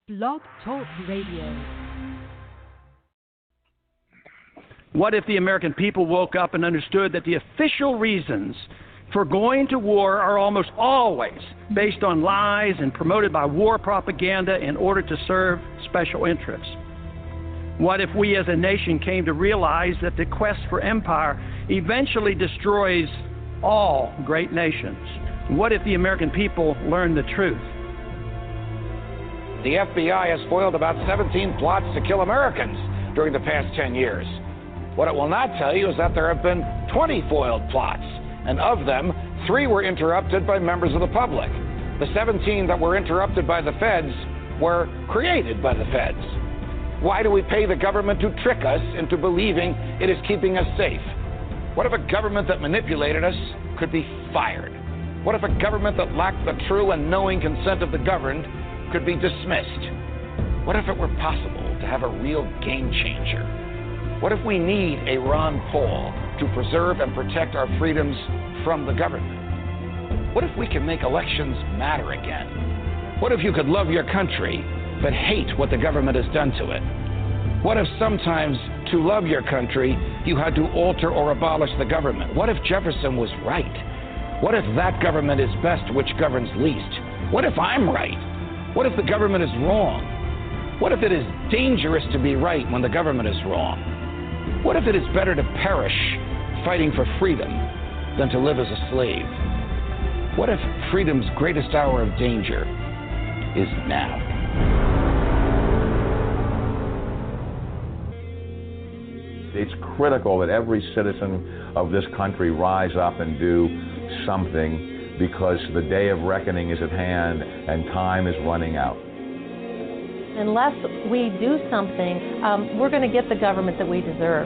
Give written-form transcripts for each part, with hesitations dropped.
Blog Talk Radio. What if the American people woke up and understood that the official reasons for going to war are almost always based on lies and promoted by war propaganda in order to serve special interests? What if we as a nation came to realize that the quest for empire eventually destroys all great nations? What if the American people learned the truth? The FBI has foiled about 17 plots to kill Americans during the past 10 years. What it will not tell you is that there have been 20 foiled plots, and of them, 3 were interrupted by members of the public. The 17 that were interrupted by the feds were created by the feds. Why do we pay the government to trick us into believing it is keeping us safe? What if a government that manipulated us could be fired? What if a government that lacked the true and knowing consent of the governed could be dismissed? What if it were possible to have a real game changer? What if we need a Ron Paul to preserve and protect our freedoms from the government? What if we can make elections matter again? What if you could love your country but hate what the government has done to it? What if sometimes to love your country you had to alter or abolish the government? What if Jefferson was right? What if that government is best which governs least? What if I'm right? What if the government is wrong? What if it is dangerous to be right when the government is wrong? What if it is better to perish fighting for freedom than to live as a slave? What if freedom's greatest hour of danger is now? It's critical that every citizen of this country rise up and do something, because the day of reckoning is at hand and time is running out. Unless we do something, we're going to get the government that we deserve.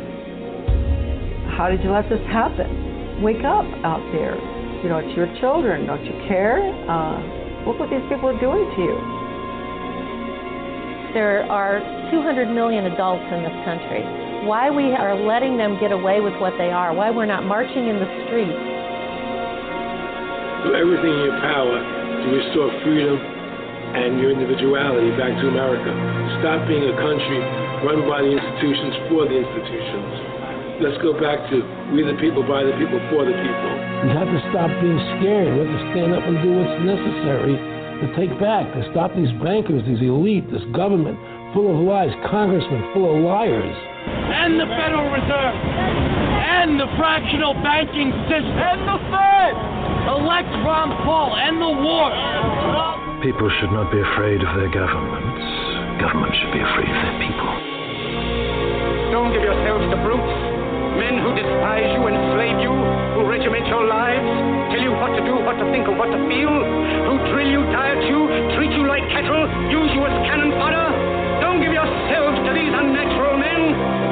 How did you let this happen? Wake up out there. You know, it's your children. Don't you care? Look what these people are doing to you. There are 200 million adults in this country. Why we are letting them get away with what they are, why we're not marching in the streets. Do everything in your power to restore freedom and your individuality back to America. Stop being a country run by the institutions for the institutions. Let's go back to we the people, by the people, for the people. We have to stop being scared. We have to stand up and do what's necessary to take back, to stop these bankers, these elite, this government full of lies, congressmen full of liars. And the Federal Reserve. And the fractional banking system. And the Fed. Elect Ron Paul. And the war. People should not be afraid of their governments. Governments should be afraid of their people. Don't give yourselves to brutes. Men who despise you, enslave you, who regiment your lives, tell you what to do, what to think, or what to feel, who drill you, diet you, treat you like cattle, use you as cannon fodder. Don't give yourselves to these unnatural men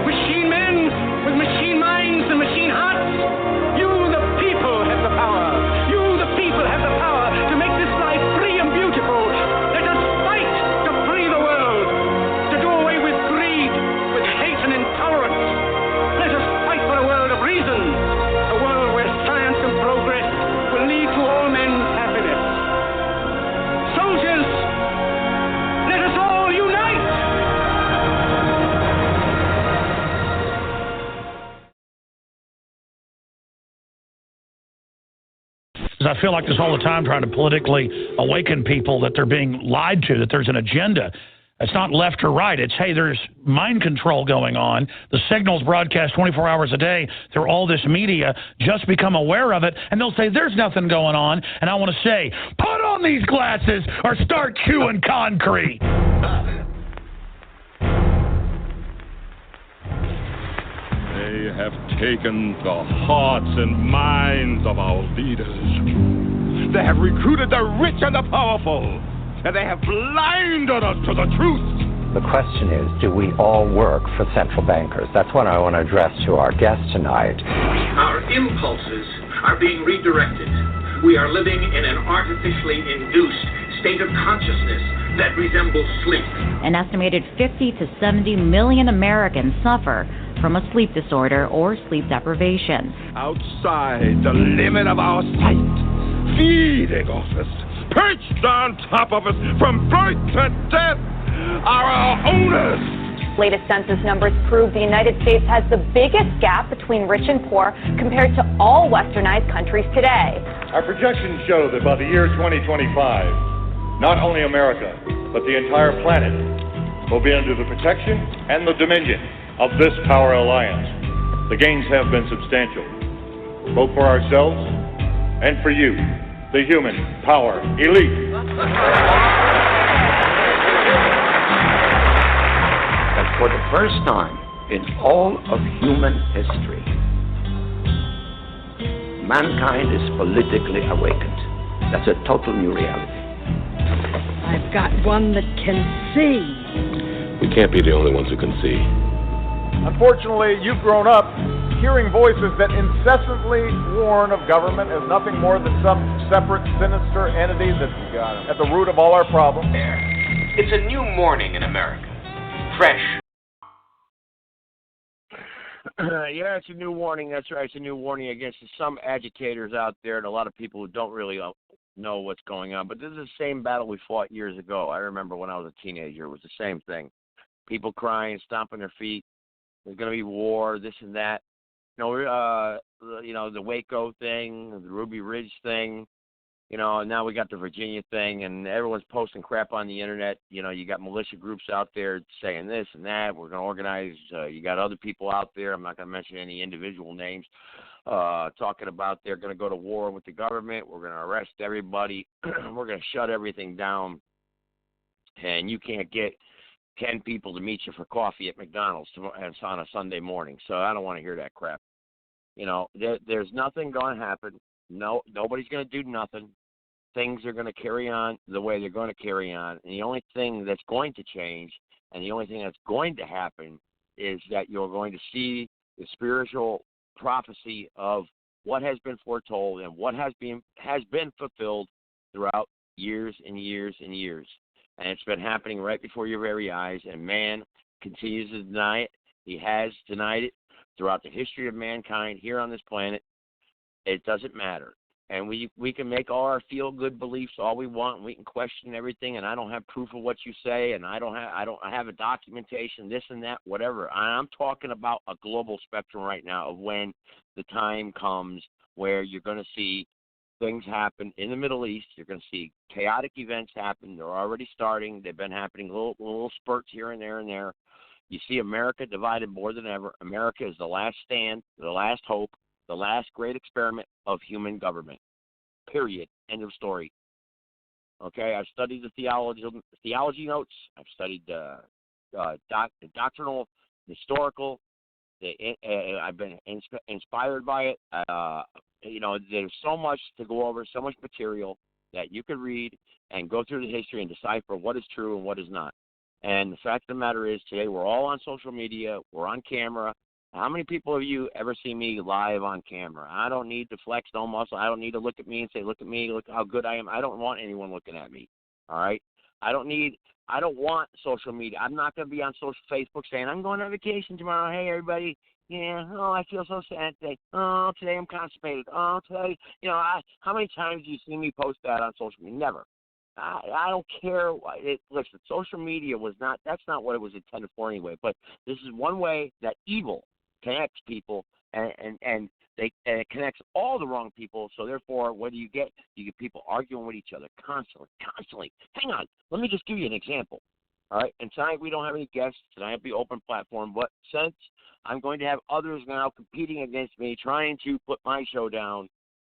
with machine minds and machine hearts. You, the people, have the power. You, the people, have the power to make this life free and beautiful. Let us fight to free the world, to do away with greed, with hate and intolerance. Let us fight for a world of reason, a world where science and progress will lead to all men's happiness. Soldiers, let us all unite! I feel like this all the time, trying to politically awaken people that they're being lied to, that there's an agenda. It's not left or right. It's, hey, there's mind control going on. The signal's broadcast 24 hours a day through all this media. Just become aware of it, and they'll say there's nothing going on. And I want to say, put on these glasses or start chewing concrete. They have taken the hearts and minds of our leaders. They have recruited the rich and the powerful, and they have blinded us to the truth. The question is, do we all work for central bankers? That's what I want to address to our guest tonight. Our impulses are being redirected. We are living in an artificially induced state of consciousness that resembles sleep. An estimated 50 to 70 million Americans suffer from a sleep disorder or sleep deprivation. Outside the limit of our sight, feeding off us, perched on top of us from birth to death are our owners. Latest census numbers prove the United States has the biggest gap between rich and poor compared to all westernized countries today. Our projections show that by the year 2025, not only America, but the entire planet will be under the protection and the dominion of this power alliance. The gains have been substantial, both for ourselves and for you, the human power elite. For the first time in all of human history, mankind is politically awakened. That's a total new reality. I've got one that can see. We can't be the only ones who can see. Unfortunately, you've grown up hearing voices that incessantly warn of government as nothing more than some separate, sinister entity that's at the root of all our problems. It's a new morning in America. Fresh. Yeah, it's a new warning. That's right. It's a new warning against some agitators out there and a lot of people who don't really know what's going on. But this is the same battle we fought years ago. I remember when I was a teenager, it was the same thing. People crying, stomping their feet. There's going to be war, this and that. The Waco thing, the Ruby Ridge thing. Now we got the Virginia thing, and everyone's posting crap on the internet. You got militia groups out there saying this and that. We're going to organize. You got other people out there. I'm not going to mention any individual names. Talking about they're going to go to war with the government. We're going to arrest everybody. We're going to shut everything down. And you can't get 10 people to meet you for coffee at McDonald's on a Sunday morning. So I don't want to hear that crap. There's nothing going to happen. No, nobody's going to do nothing. Things are going to carry on the way they're going to carry on. And the only thing that's going to change and the only thing that's going to happen is that you're going to see the spiritual prophecy of what has been foretold and what has been fulfilled throughout years and years and years. And it's been happening right before your very eyes, and man continues to deny it. He has denied it throughout the history of mankind here on this planet. It doesn't matter. And we can make all our feel-good beliefs all we want, and we can question everything, and I don't have proof of what you say, and I have a documentation, this and that, whatever. I'm talking about a global spectrum right now of when the time comes where you're going to see things happen in the Middle East. You're going to see chaotic events happen. They're already starting. They've been happening, little spurts here and there and there. You see America divided more than ever. America is the last stand, the last hope, the last great experiment of human government. Period. End of story. Okay, I've studied the theology notes. I've studied doctrinal, historical. I've been inspired by it. There's so much to go over, so much material that you could read and go through the history and decipher what is true and what is not. And the fact of the matter is, today we're all on social media. We're on camera. How many people have you ever seen me live on camera? I don't need to flex no muscle. I don't need to look at me and say, look at me, look how good I am. I don't want anyone looking at me, all right? I don't want social media. I'm not going to be on Facebook saying, I'm going on vacation tomorrow. Hey, everybody. Yeah, I feel so sad today. Oh, today I'm constipated. Oh, today, how many times do you see me post that on social media? Never. I don't care. Listen, social media that's not what it was intended for anyway, but this is one way that evil connects people, and it connects all the wrong people. So therefore, you get people arguing with each other constantly. Hang on, let me just give you an example. All right, and tonight we don't have any guests. Tonight will be open platform, but since I'm going to have others now competing against me, trying to put my show down,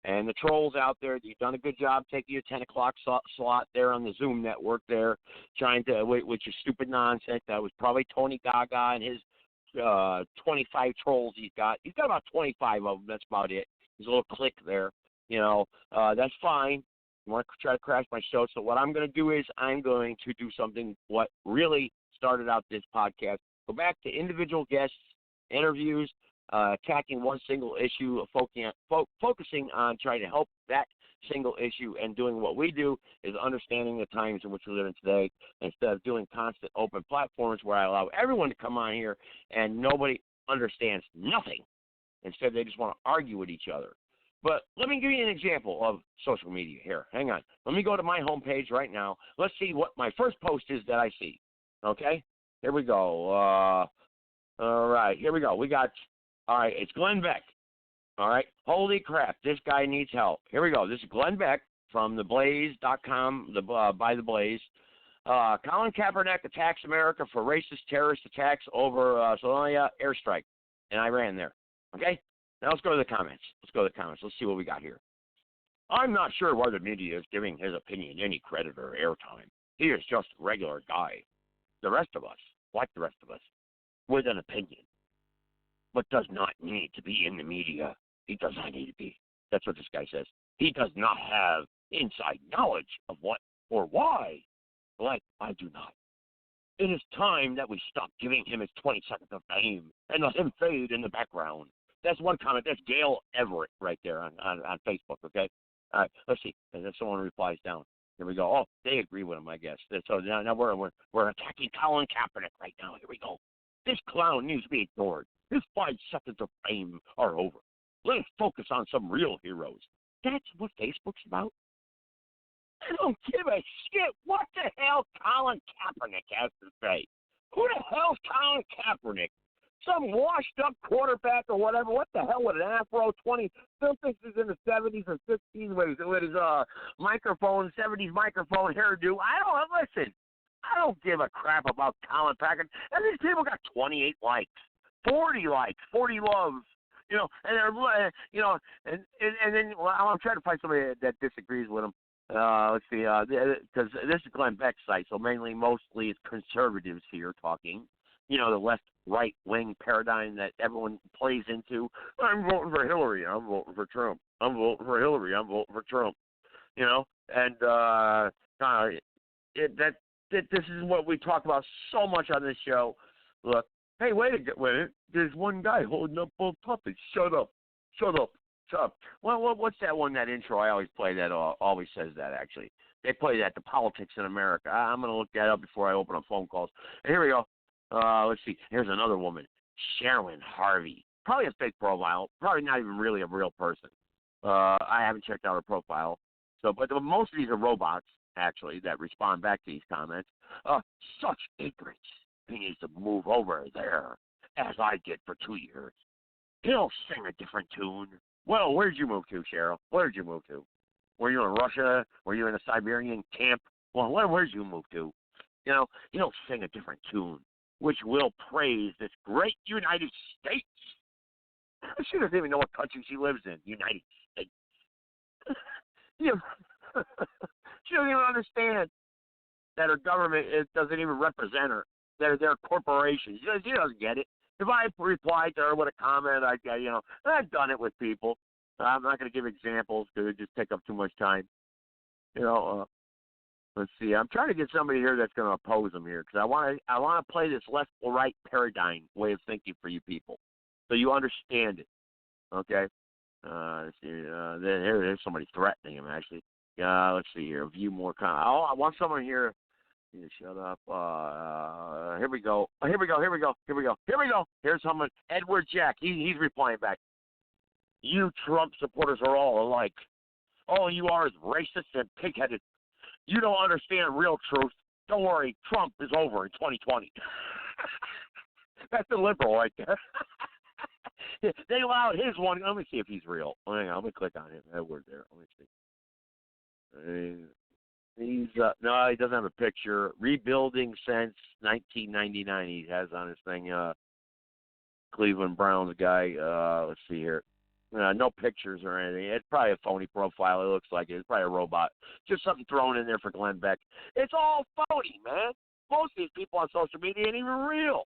and the trolls out there, you've done a good job taking your 10 o'clock slot there on the Zoom network there, trying to, with your stupid nonsense. That was probably Tony Gaga and his 25 trolls he's got. He's got about 25 of them. That's about it. His little clique there. That's fine. You want to try to crash my show. So what I'm going to do is I'm going to do something what really started out this podcast. Go back to individual guests, interviews, attacking one single issue, focusing on trying to help that single issue, and doing what we do is understanding the times in which we live in today, instead of doing constant open platforms where I allow everyone to come on here and nobody understands nothing. Instead, they just want to argue with each other. But let me give you an example of social media here. Hang on. Let me go to my homepage right now. Let's see what my first post is that I see. Okay? Here we go. All right. Here we go. All right. It's Glenn Beck. All right. Holy crap. This guy needs help. Here we go. This is Glenn Beck from theblaze.com, by The Blaze. Colin Kaepernick attacks America for racist terrorist attacks over Somalia airstrike in Iran there. Okay? Now let's go to the comments. Let's see what we got here. I'm not sure why the media is giving his opinion any credit or airtime. He is just a regular guy. The rest of us, with an opinion, but does not need to be in the media. He does not need to be. That's what this guy says. He does not have inside knowledge of what or why, like I do not. It is time that we stop giving him his 20 seconds of fame and let him fade in the background. That's one comment. That's Gail Everett right there on Facebook, okay? All right, let's see. And then someone replies down. Here we go. Oh, they agree with him, I guess. So now we're attacking Colin Kaepernick right now. Here we go. This clown needs to be ignored. His 5 seconds of fame are over. Let us focus on some real heroes. That's what Facebook's about? I don't give a shit what the hell Colin Kaepernick has to say. Who the hell's Colin Kaepernick? Some washed-up quarterback or whatever. What the hell with an afro? Still thinks he's in the 70s or 60s with his microphone, 70s microphone hairdo. Listen, I don't give a crap about Colin Kaepernick. And these people got 28 likes, 40 loves. You know, and they're, you know, and then I'm trying to find somebody that disagrees with him. Let's see, because this is Glenn Beck's site, so mostly it's conservatives here talking. You know, the left-right wing paradigm that everyone plays into. I'm voting for Hillary. I'm voting for Trump. I'm voting for Hillary. I'm voting for Trump. You know, and this is what we talk about so much on this show. Look, hey, wait a minute. There's one guy holding up both puppets. Shut up. Well, what's that one, that intro I always play that always says that, actually. They play that, the politics in America. I'm going to look that up before I open up phone calls. And here we go. Let's see. Here's another woman, Sharon Harvey. Probably a fake profile. Probably not even really a real person. I haven't checked out her profile. But most of these are robots, actually, that respond back to these comments. Such ignorance. He needs to move over there, as I did for 2 years. He'll sing a different tune. Well, where'd you move to, Cheryl? Where'd you move to? Were you in Russia? Were you in a Siberian camp? Well, where'd you move to? You know, he'll sing a different tune, which will praise this great United States. She doesn't even know what country she lives in, United States. She doesn't even understand that her government doesn't even represent her. They're corporations. She doesn't get it. If I replied to her with a comment, I've done it with people. I'm not going to give examples because it just take up too much time. You know, let's see. I'm trying to get somebody here that's going to oppose them here because I want to play this left or right paradigm way of thinking for you people, so you understand it. Okay. Let's see. There's somebody threatening him actually. Let's see here. View more comments. Oh, I want someone here. Shut up. Here we go. Here's someone. Edward Jack. He's replying back. You Trump supporters are all alike. All you are is racist and pig-headed. You don't understand real truth. Don't worry. Trump is over in 2020. That's the liberal right there. They allowed his one. Let me see if he's real. Hang on. Let me click on him. Edward there. Let me see. No, he doesn't have a picture. Rebuilding since 1999. He has on his thing. Cleveland Browns guy. Let's see here. No pictures or anything. It's probably a phony profile. It looks like it. It's probably a robot. Just something thrown in there for Glenn Beck. It's all phony, man. Most of these people on social media ain't even real.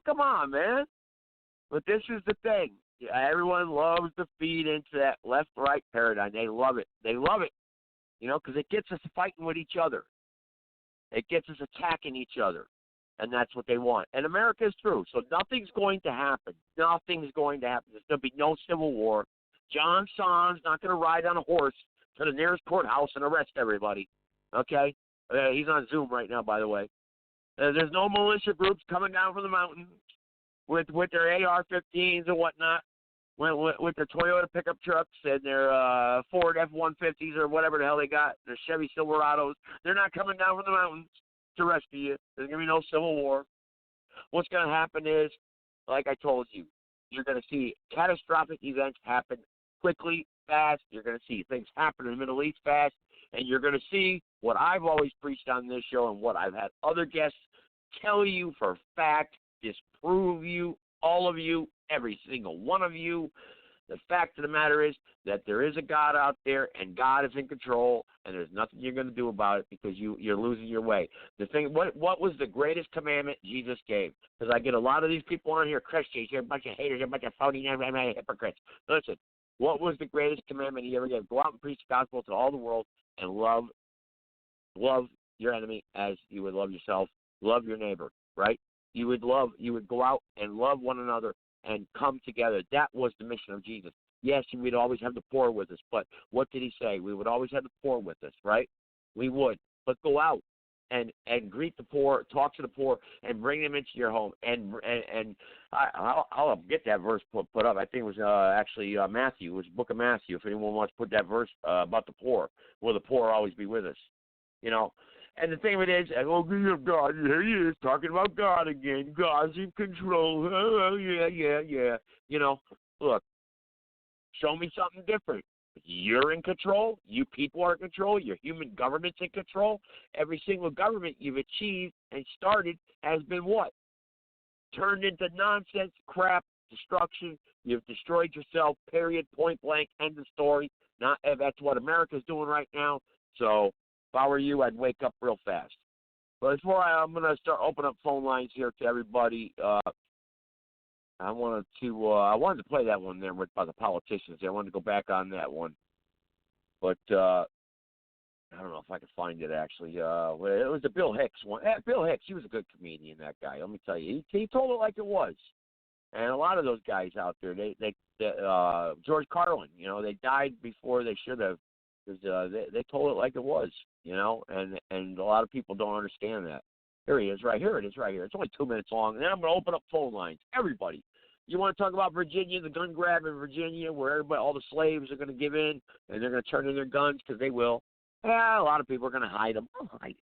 Come on, man. But this is the thing. Everyone loves to feed into that left-right paradigm. They love it. Because it gets us fighting with each other. It gets us attacking each other. And that's what they want. And America is through. So nothing's going to happen. There's going to be no civil war. John Son's not going to ride on a horse to the nearest courthouse and arrest everybody. Okay? He's on Zoom right now, by the way. There's no militia groups coming down from the mountains with their AR-15s and whatnot. with their Toyota pickup trucks and their Ford F-150s or whatever the hell they got, their Chevy Silverados. They're not coming down from the mountains to rescue you. There's going to be no civil war. What's going to happen is, like I told you, you're going to see catastrophic events happen quickly, fast. You're going to see things happen in the Middle East fast. And you're going to see what I've always preached on this show and what I've had other guests tell you for a fact, disprove you, all of you, every single one of you. The fact of the matter is that there is a God out there, and God is in control, and there's nothing you're going to do about it because you're losing your way. The thing, what was the greatest commandment Jesus gave? Because I get a lot of these people on here, Christians, you're a bunch of haters, you're a bunch of phony hypocrites. Listen, what was the greatest commandment he ever gave? Go out and preach the gospel to all the world and love your enemy as you would love yourself. Love your neighbor, right? You would go out and love one another and come together. That was the mission of Jesus. Yes, we'd always have the poor with us, but what did he say? We would always have the poor with us, right? We would. But go out and greet the poor, talk to the poor, and bring them into your home. And I'll get that verse put up. I think it was actually Matthew. It was the book of Matthew, if anyone wants to put that verse about the poor. Will the poor always be with us? You know? And the thing of it is, God, here he is talking about God again. God's in control. Oh, yeah. You know, look, show me something different. You're in control. You people are in control. Your human government's in control. Every single government you've achieved and started has been what? Turned into nonsense, crap, destruction. You've destroyed yourself, period, point blank, end of story. That's what America's doing right now. So, if I were you, I'd wake up real fast. But before I'm going to start opening up phone lines here to everybody, I wanted to play that one there by the politicians. I wanted to go back on that one. But I don't know if I could find it, actually. It was the Bill Hicks one. Bill Hicks, he was a good comedian, that guy. Let me tell you. He told it like it was. And a lot of those guys out there, George Carlin, you know, they died before they should have. Because they told it like it was, you know, and a lot of people don't understand that. Here he is, right here. It is right here. It's only 2 minutes long, and then I'm going to open up phone lines. Everybody, you want to talk about Virginia, the gun grab in Virginia, where all the slaves are going to give in, and they're going to turn in their guns because they will. Yeah, a lot of people are going to hide them.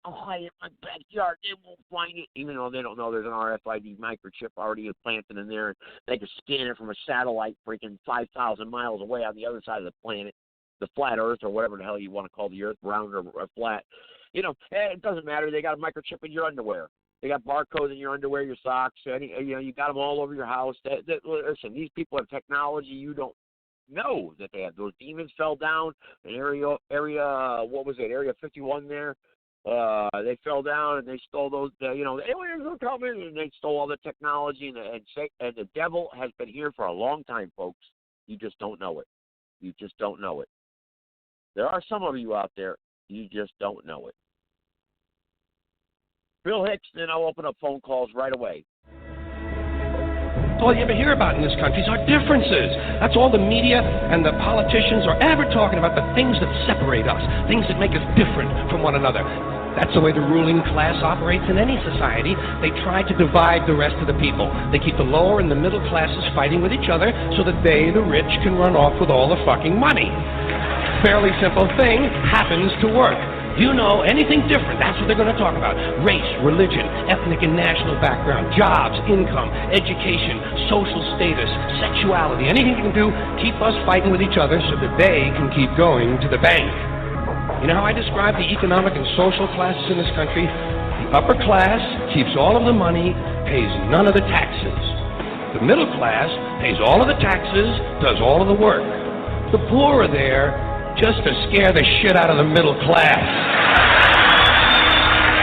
I'll hide it in my backyard. They won't find it, even though they don't know there's an RFID microchip already implanted in there. They can scan it from a satellite freaking 5,000 miles away on the other side of the planet. The flat Earth, or whatever the hell you want to call the Earth, round or flat. You know, it doesn't matter. They got a microchip in your underwear. They got barcodes in your underwear, your socks. You got them all over your house. Listen, these people have technology you don't know that they have. Those demons fell down in area 51 there. They fell down and they stole those. The aliens will come in and they stole all the technology. And the devil has been here for a long time, folks. You just don't know it. You just don't know it. There are some of you out there, you just don't know it. Bill Hicks, then I'll open up phone calls right away. All you ever hear about in this country is our differences. That's all the media and the politicians are ever talking about, the things that separate us, things that make us different from one another. That's the way the ruling class operates in any society. They try to divide the rest of the people. They keep the lower and the middle classes fighting with each other so that they, the rich, can run off with all the fucking money. Fairly simple thing happens to work. You know anything different, that's what they're going to talk about. Race, religion, ethnic and national background, jobs, income, education, social status, sexuality, anything you can do, keep us fighting with each other so that they can keep going to the bank. You know how I describe the economic and social classes in this country? The upper class keeps all of the money, pays none of the taxes. The middle class pays all of the taxes, does all of the work. The poor are there just to scare the shit out of the middle class.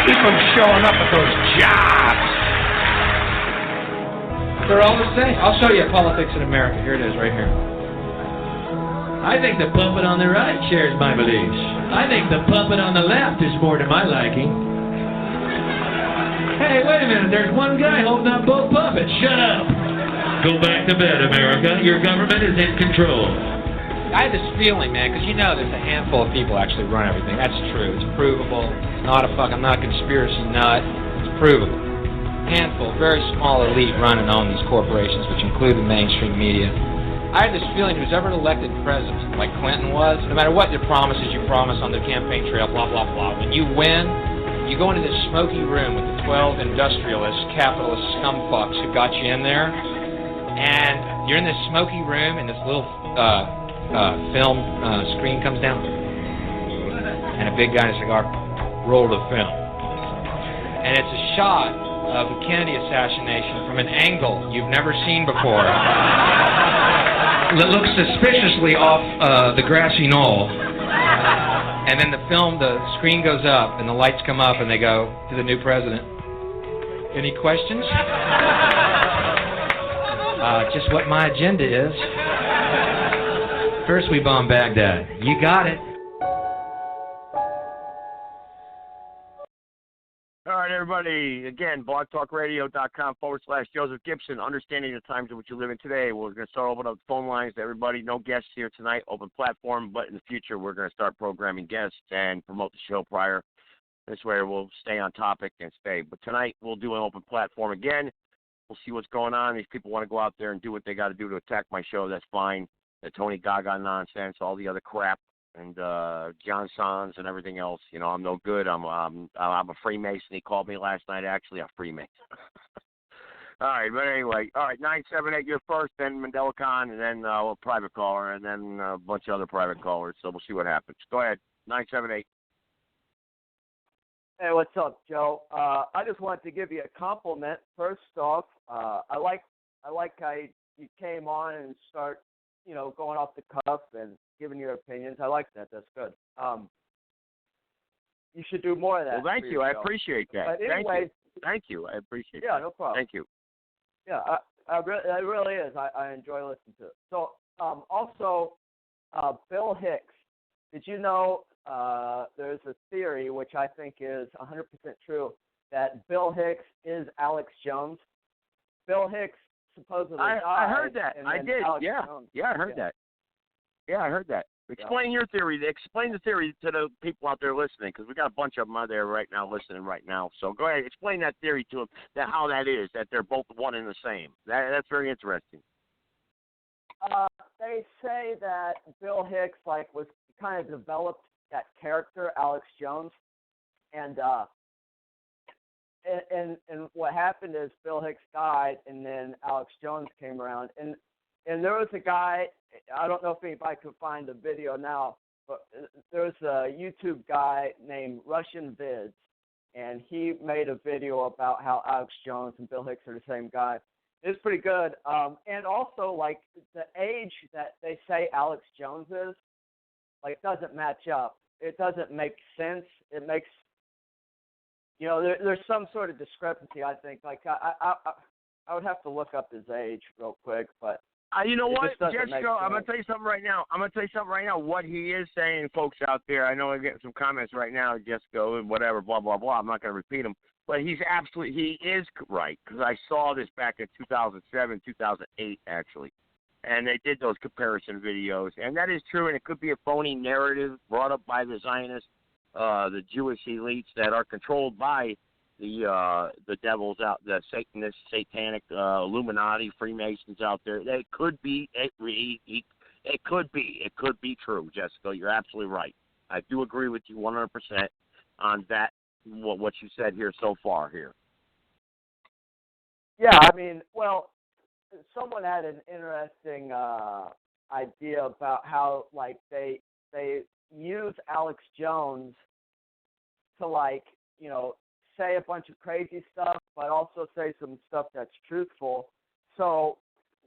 Keep them showing up at those jobs. They're all the same. I'll show you politics in America. Here it is, right here. I think the puppet on the right shares my beliefs. I think the puppet on the left is more to my liking. Hey, wait a minute. There's one guy holding up both puppets. Shut up. Go back to bed, America. Your government is in control. I have this feeling, man, because you know there's a handful of people actually run everything. That's true. It's provable. It's not I'm not a conspiracy nut. It's provable. Handful, very small elite run and own these corporations, which include the mainstream media. I had this feeling who's ever elected president, like Clinton was, no matter what the promises you promise on the campaign trail, blah, blah, blah, when you win, you go into this smoky room with the 12 industrialist, capitalist scumfucks who got you in there, and you're in this smoky room, and this little film screen comes down, and a big guy in a cigar roll the film. And it's a shot of the Kennedy assassination from an angle you've never seen before. It looks suspiciously off the grassy knoll. And then the screen goes up, and the lights come up, and they go to the new president. Any questions? Just what my agenda is. First we bomb Baghdad. You got it. All right, everybody. Again, blogtalkradio.com/Joseph Gibson. Understanding the times in which you live in today. We're going to start opening up the phone lines to everybody. No guests here tonight. Open platform. But in the future, we're going to start programming guests and promote the show prior. This way, we'll stay on topic and stay. But tonight, we'll do an open platform again. We'll see what's going on. These people want to go out there and do what they got to do to attack my show. That's fine. The Tony Gaga nonsense, all the other crap. And John Sanz and everything else. You know, I'm no good. I'm a Freemason. He called me last night. Actually, a Freemason. All right, but anyway, all right. 978, you're first, then Mandela Khan, and then a private caller, and then a bunch of other private callers. So we'll see what happens. Go ahead, 978. Hey, what's up, Joe? I just wanted to give you a compliment. First off, I like how you came on and start, going off the cuff and giving your opinions. I like that. That's good. You should do more of that. Well, thank you. I appreciate that. But anyway, thank you. I appreciate that. Yeah, no problem. Thank you. Yeah, it really is. I enjoy listening to it. So, also, Bill Hicks. Did you know there's a theory, which I think is 100% true, that Bill Hicks is Alex Jones? Bill Hicks supposedly died. I heard that. I did. Alex Yeah. Jones. Yeah, I heard that. Yeah, I heard that. Explain your theory. Explain the theory to the people out there listening, because we got a bunch of them out there right now listening right now. So go ahead, explain that theory to them, how that is, that they're both one and the same. That's very interesting. They say that Bill Hicks was kind of developed that character, Alex Jones, and what happened is Bill Hicks died, and then Alex Jones came around, and there was a guy. I don't know if anybody could find the video now, but there was a YouTube guy named Russian Vids, and he made a video about how Alex Jones and Bill Hicks are the same guy. It's pretty good. And also, the age that they say Alex Jones is, doesn't match up. It doesn't make sense. It makes, there's some sort of discrepancy, I think. I would have to look up his age real quick, but you know what, Jessica, I'm going to tell you something right now. What he is saying, folks out there, I know I'm getting some comments right now, Jessica, whatever, blah, blah, blah. I'm not going to repeat them. But he is right, because I saw this back in 2007, 2008, actually. And they did those comparison videos. And that is true, and it could be a phony narrative brought up by the Zionists, the Jewish elites that are controlled by the devils out, the Satanists, satanic Illuminati, Freemasons out there. It could be, it could be true, Jessica. You're absolutely right. I do agree with you 100% on that. What you said here so far here. Yeah, I mean, well, someone had an interesting idea about how they use Alex Jones to say a bunch of crazy stuff, but also say some stuff that's truthful. So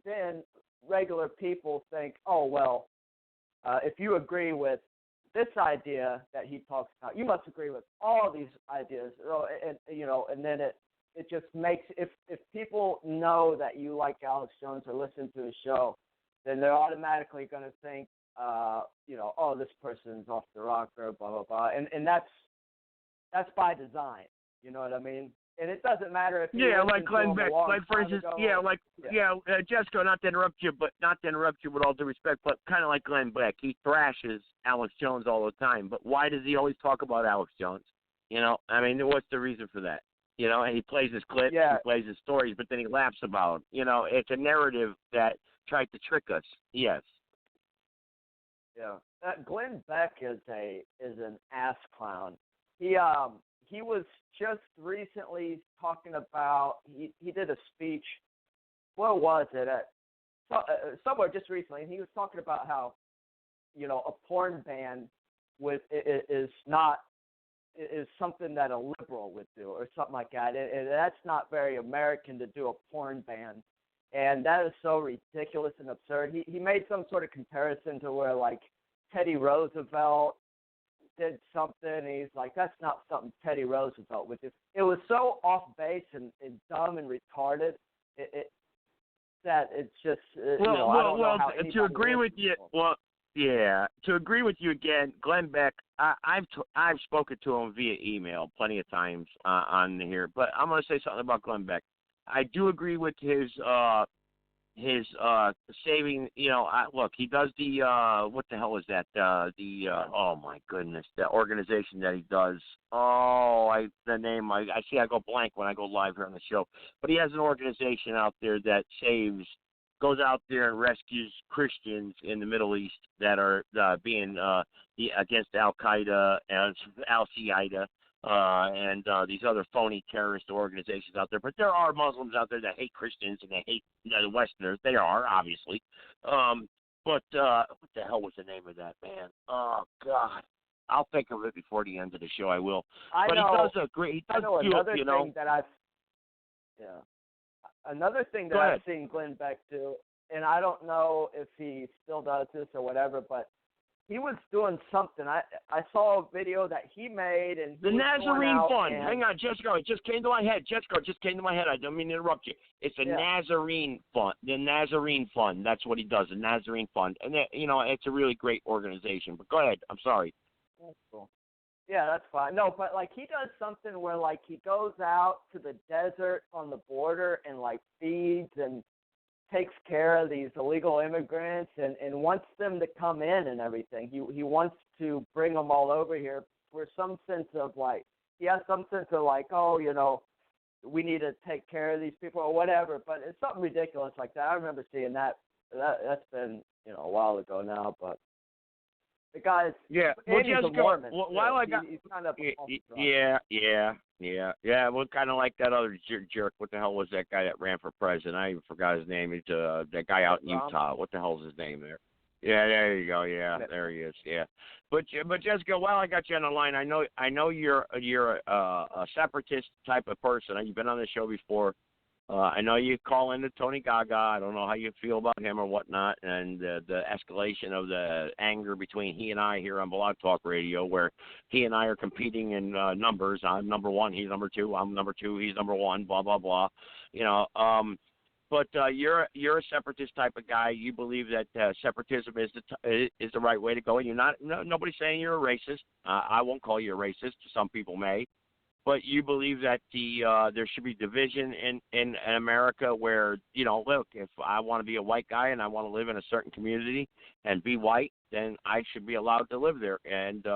then regular people think, oh, well, if you agree with this idea that he talks about, you must agree with all these ideas. And then it just makes, if people know that you like Alex Jones or listen to his show, then they're automatically going to think, oh, this person's off the rocker, blah, blah, blah. And that's by design. You know what I mean? And it doesn't matter if you like Glenn Beck, for instance, Jessica, not to interrupt you with all due respect, but kind of like Glenn Beck, he thrashes Alex Jones all the time. But why does he always talk about Alex Jones? I mean, what's the reason for that? And he plays his clips, he plays his stories, but then he laughs about them. It's a narrative that tried to trick us. Yes. Yeah. Glenn Beck is an ass clown. He was just recently talking about he did a speech. What was it somewhere just recently? And he was talking about how a porn ban is something that a liberal would do or something like that. And that's not very American to do a porn ban. And that is so ridiculous and absurd. He made some sort of comparison to where, like, Teddy Roosevelt did something, and he's like, that's not something Teddy Roosevelt would do. It was so off base and dumb and retarded that it's just, I don't know how to agree with you, to agree with you again, Glenn Beck, I've spoken to him via email plenty of times on here, but I'm going to say something about Glenn Beck. I do agree with his saving. Look, he does the what the hell is that? Oh my goodness, the organization that he does. The name I see. I go blank when I go live here on the show. But he has an organization out there that goes out there and rescues Christians in the Middle East that are being against Al Qaeda and Al Qaeda. And these other phony terrorist organizations out there. But there are Muslims out there that hate Christians and they hate the Westerners. They are, obviously. But what the hell was the name of that, man? Oh, God. I'll think of it before the end of the show. I will. He does agree. Another thing that I've seen Glenn Beck do, and I don't know if he still does this or whatever, but he was doing something. I saw a video that he made, and the Nazarene Fund. Hang on, Jessica. It just came to my head. I don't mean to interrupt you. It's a Nazarene Fund. The Nazarene Fund. That's what he does. The Nazarene Fund, and it's a really great organization. But go ahead. I'm sorry. That's cool. Yeah, that's fine. No, but like he does something where like he goes out to the desert on the border and like feeds and takes care of these illegal immigrants and wants them to come in and everything. He wants to bring them all over here for some sense of like, he has some sense of like, we need to take care of these people or whatever. But it's something ridiculous like that. I remember seeing that. That's been, a while ago now, but the guy's, well, Jessica, while I got, he's kind of well, kind of like that other jerk. What the hell was that guy that ran for president? I even forgot his name. He's that guy out in Utah. What the hell's his name there? Yeah, there you go. Yeah, there he is. Yeah, but Jessica, while I got you on the line, I know you're a separatist type of person. You've been on the show before. I know you call into Tony Gaga. I don't know how you feel about him or whatnot, and the escalation of the anger between he and I here on Blog Talk Radio, where he and I are competing in numbers. I'm number one, he's number two. I'm number two, he's number one. Blah blah blah. But you're a separatist type of guy. You believe that separatism is the right way to go. And you're not. Nobody's saying you're a racist. I won't call you a racist. Some people may. But you believe that there should be division in America where, look, if I want to be a white guy and I want to live in a certain community and be white, then I should be allowed to live there and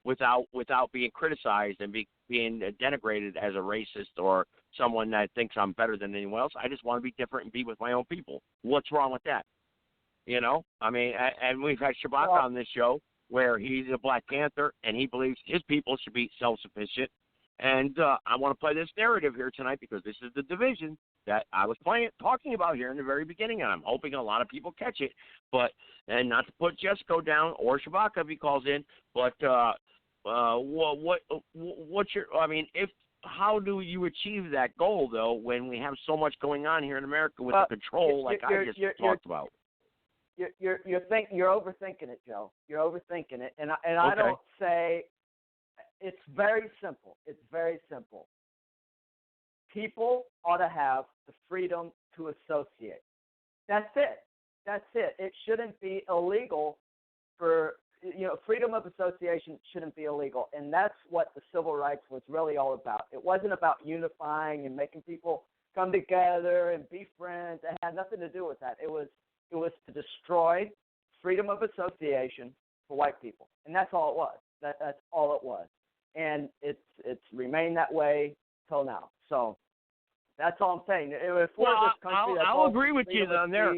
without being criticized and being denigrated as a racist or someone that thinks I'm better than anyone else. I just want to be different and be with my own people. What's wrong with that? I mean, and we've had Shabbat on this show where he's a Black Panther and he believes his people should be self-sufficient. And I want to play this narrative here tonight because this is the division that I was talking about here in the very beginning, and I'm hoping a lot of people catch it. And not to put Jesco down or Shabaka if he calls in, but what's your? I mean, how do you achieve that goal though when we have so much going on here in America with the control I just talked about? You're overthinking it, Joe. You're overthinking it, and I don't say. It's very simple. People ought to have the freedom to associate. That's it. It shouldn't be illegal freedom of association shouldn't be illegal. And that's what the civil rights was really all about. It wasn't about unifying and making people come together and be friends. It had nothing to do with that. It was to destroy freedom of association for white people. And that's all it was. That's all it was. And it's remained that way till now. So That's all I'm saying. If we're this country, I'll agree with you on there.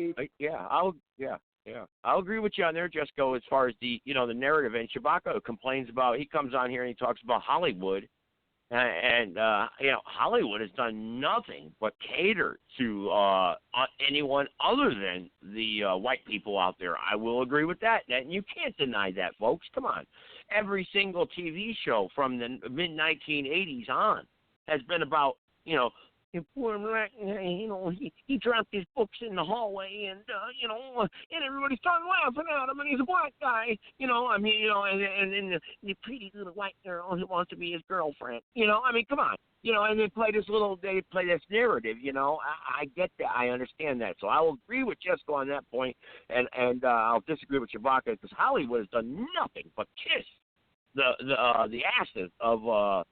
I'll agree with you on there, Jessica, as far as the the narrative. And Shabaka complains about, he comes on here and he talks about Hollywood, and Hollywood has done nothing but cater to anyone other than the white people out there. I will agree with that, and you can't deny that, folks. Come on, every single TV show from the mid-1980s on has been about poor black guy, he dropped his books in the hallway, and and everybody started laughing at him, and he's a black guy, and the pretty little white girl who wants to be his girlfriend, come on, and they play this narrative, I get that, I understand that, so I will agree with Jessica on that point, and I'll disagree with Shabaka, because Hollywood has done nothing but kiss the asses of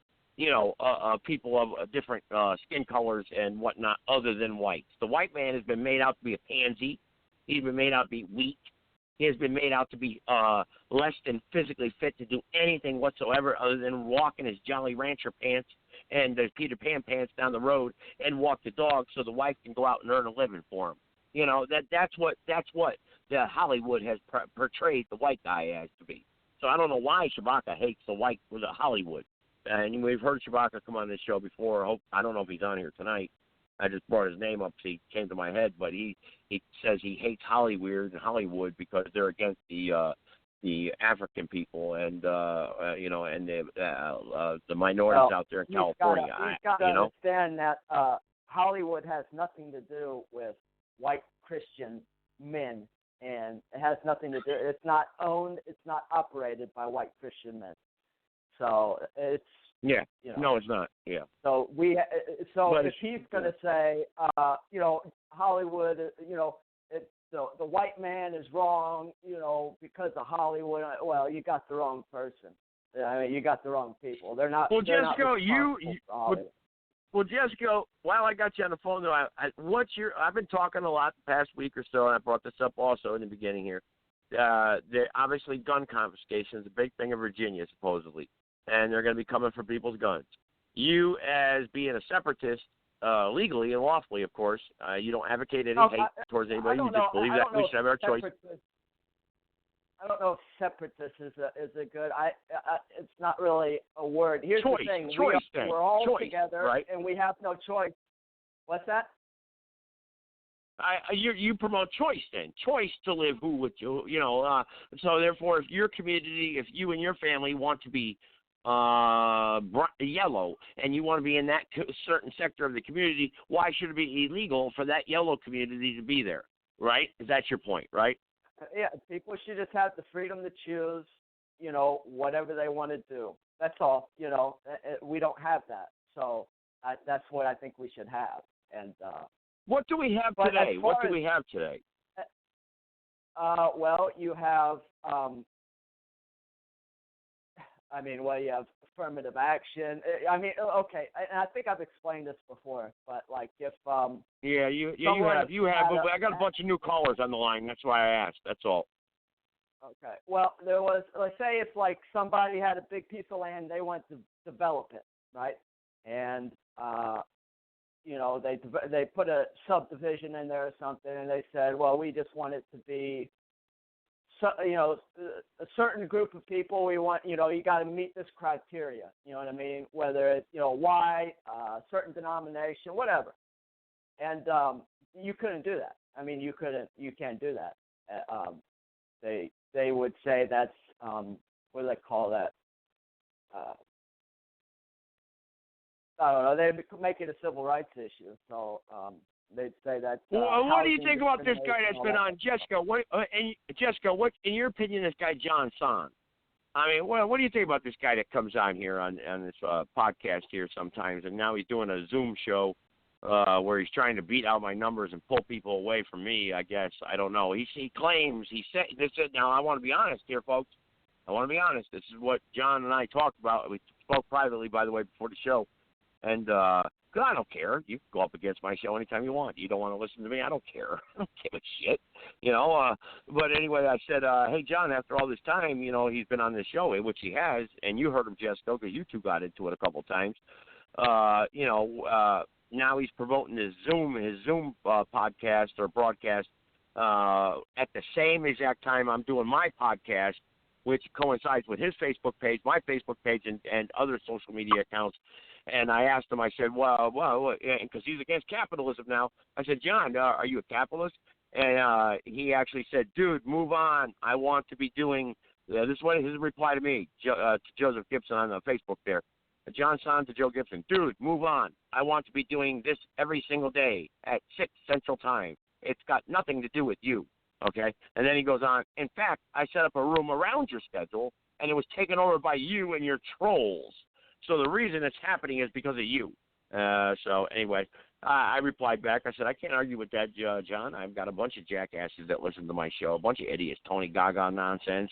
people of different skin colors and whatnot other than whites. The white man has been made out to be a pansy. He's been made out to be weak. He has been made out to be less than physically fit to do anything whatsoever other than walk in his Jolly Rancher pants and the Peter Pan pants down the road and walk the dog so the wife can go out and earn a living for him. That's what the Hollywood has portrayed the white guy as to be. So I don't know why Shabaka hates the Hollywood. And we've heard Shabaka come on this show before. I don't know if he's on here tonight. I just brought his name up, so he came to my head. But he says he hates Hollywood because they're against the African people and the minorities out there in California. He's got to understand that Hollywood has nothing to do with white Christian men, and it has nothing to do. It's not owned. It's not operated by white Christian men. So it's no, it's not. Yeah. So if he's going to say, Hollywood, the white man is wrong, because of Hollywood. Well, you got the wrong person. I mean, you got the wrong people. They're not. Well, Jessica, Jessica, while I got you on the phone, though, I've been talking a lot the past week or so, and I brought this up also in the beginning here. Obviously, gun confiscation is a big thing in Virginia, supposedly. And they're going to be coming for people's guns. You, as being a separatist, legally and lawfully, of course, you don't advocate any hate towards anybody. You just believe that we should have our choice. I don't know if separatist is a good. It's not really a word. Here's the thing: we're all together, right? And we have no choice. What's that? You promote choice then, choice to live who would you, so therefore if your community, if you and your family want to be yellow and you want to be in that certain sector of the community, why should it be illegal for that yellow community to be there, right? That's your point, right? Yeah, people should just have the freedom to choose, whatever they want to do. That's all, we don't have that. So that's what I think we should have. And what do we have today? What do we have today? Well, you have, you have affirmative action. Okay, and I think I've explained this before, but if you have. I got a bunch of new callers on the line. That's why I asked. That's all. Okay. Well, there was. Let's say if somebody had a big piece of land, they want to develop it, right? And they put a subdivision in there or something, and they said, well, we just want it to be, a certain group of people. We want, you got to meet this criteria. You know what I mean? Whether it's, white, certain denomination, whatever. And you couldn't do that. You can't do that. They would say that's, what do they call that? I don't know. They'd make it a civil rights issue. So they'd say that. Well, what do you think about this guy that's been on, Jessica? What, in your opinion, this guy John Son? What do you think about this guy that comes on here on this podcast here sometimes, and now he's doing a Zoom show where he's trying to beat out my numbers and pull people away from me? I guess I don't know. He claims he said this. Now I want to be honest here, folks. I want to be honest. This is what John and I talked about. We spoke privately, by the way, before the show. And I don't care. You can go up against my show anytime you want. You don't want to listen to me? I don't care. I don't give a shit. But anyway, I said, hey, John, after all this time, he's been on this show, which he has, and you heard him, Jessica, because you two got into it a couple times. now he's promoting his Zoom podcast or broadcast at the same exact time I'm doing my podcast, which coincides with his Facebook page, my Facebook page, and other social media accounts. And I asked him, I said, well, because he's against capitalism now. I said, John, are you a capitalist? And he actually said, dude, move on. I want to be doing, this is what his reply to me, to Joseph Gibson on Facebook there. John Son to Joe Gibson, dude, move on. I want to be doing this every single day at 6 Central Time. It's got nothing to do with you, okay? And then he goes on, in fact, I set up a room around your schedule, and it was taken over by you and your trolls. So the reason it's happening is because of you. So anyway, I replied back. I said, I can't argue with that, John. I've got a bunch of jackasses that listen to my show, a bunch of idiots, Tony Gaga nonsense,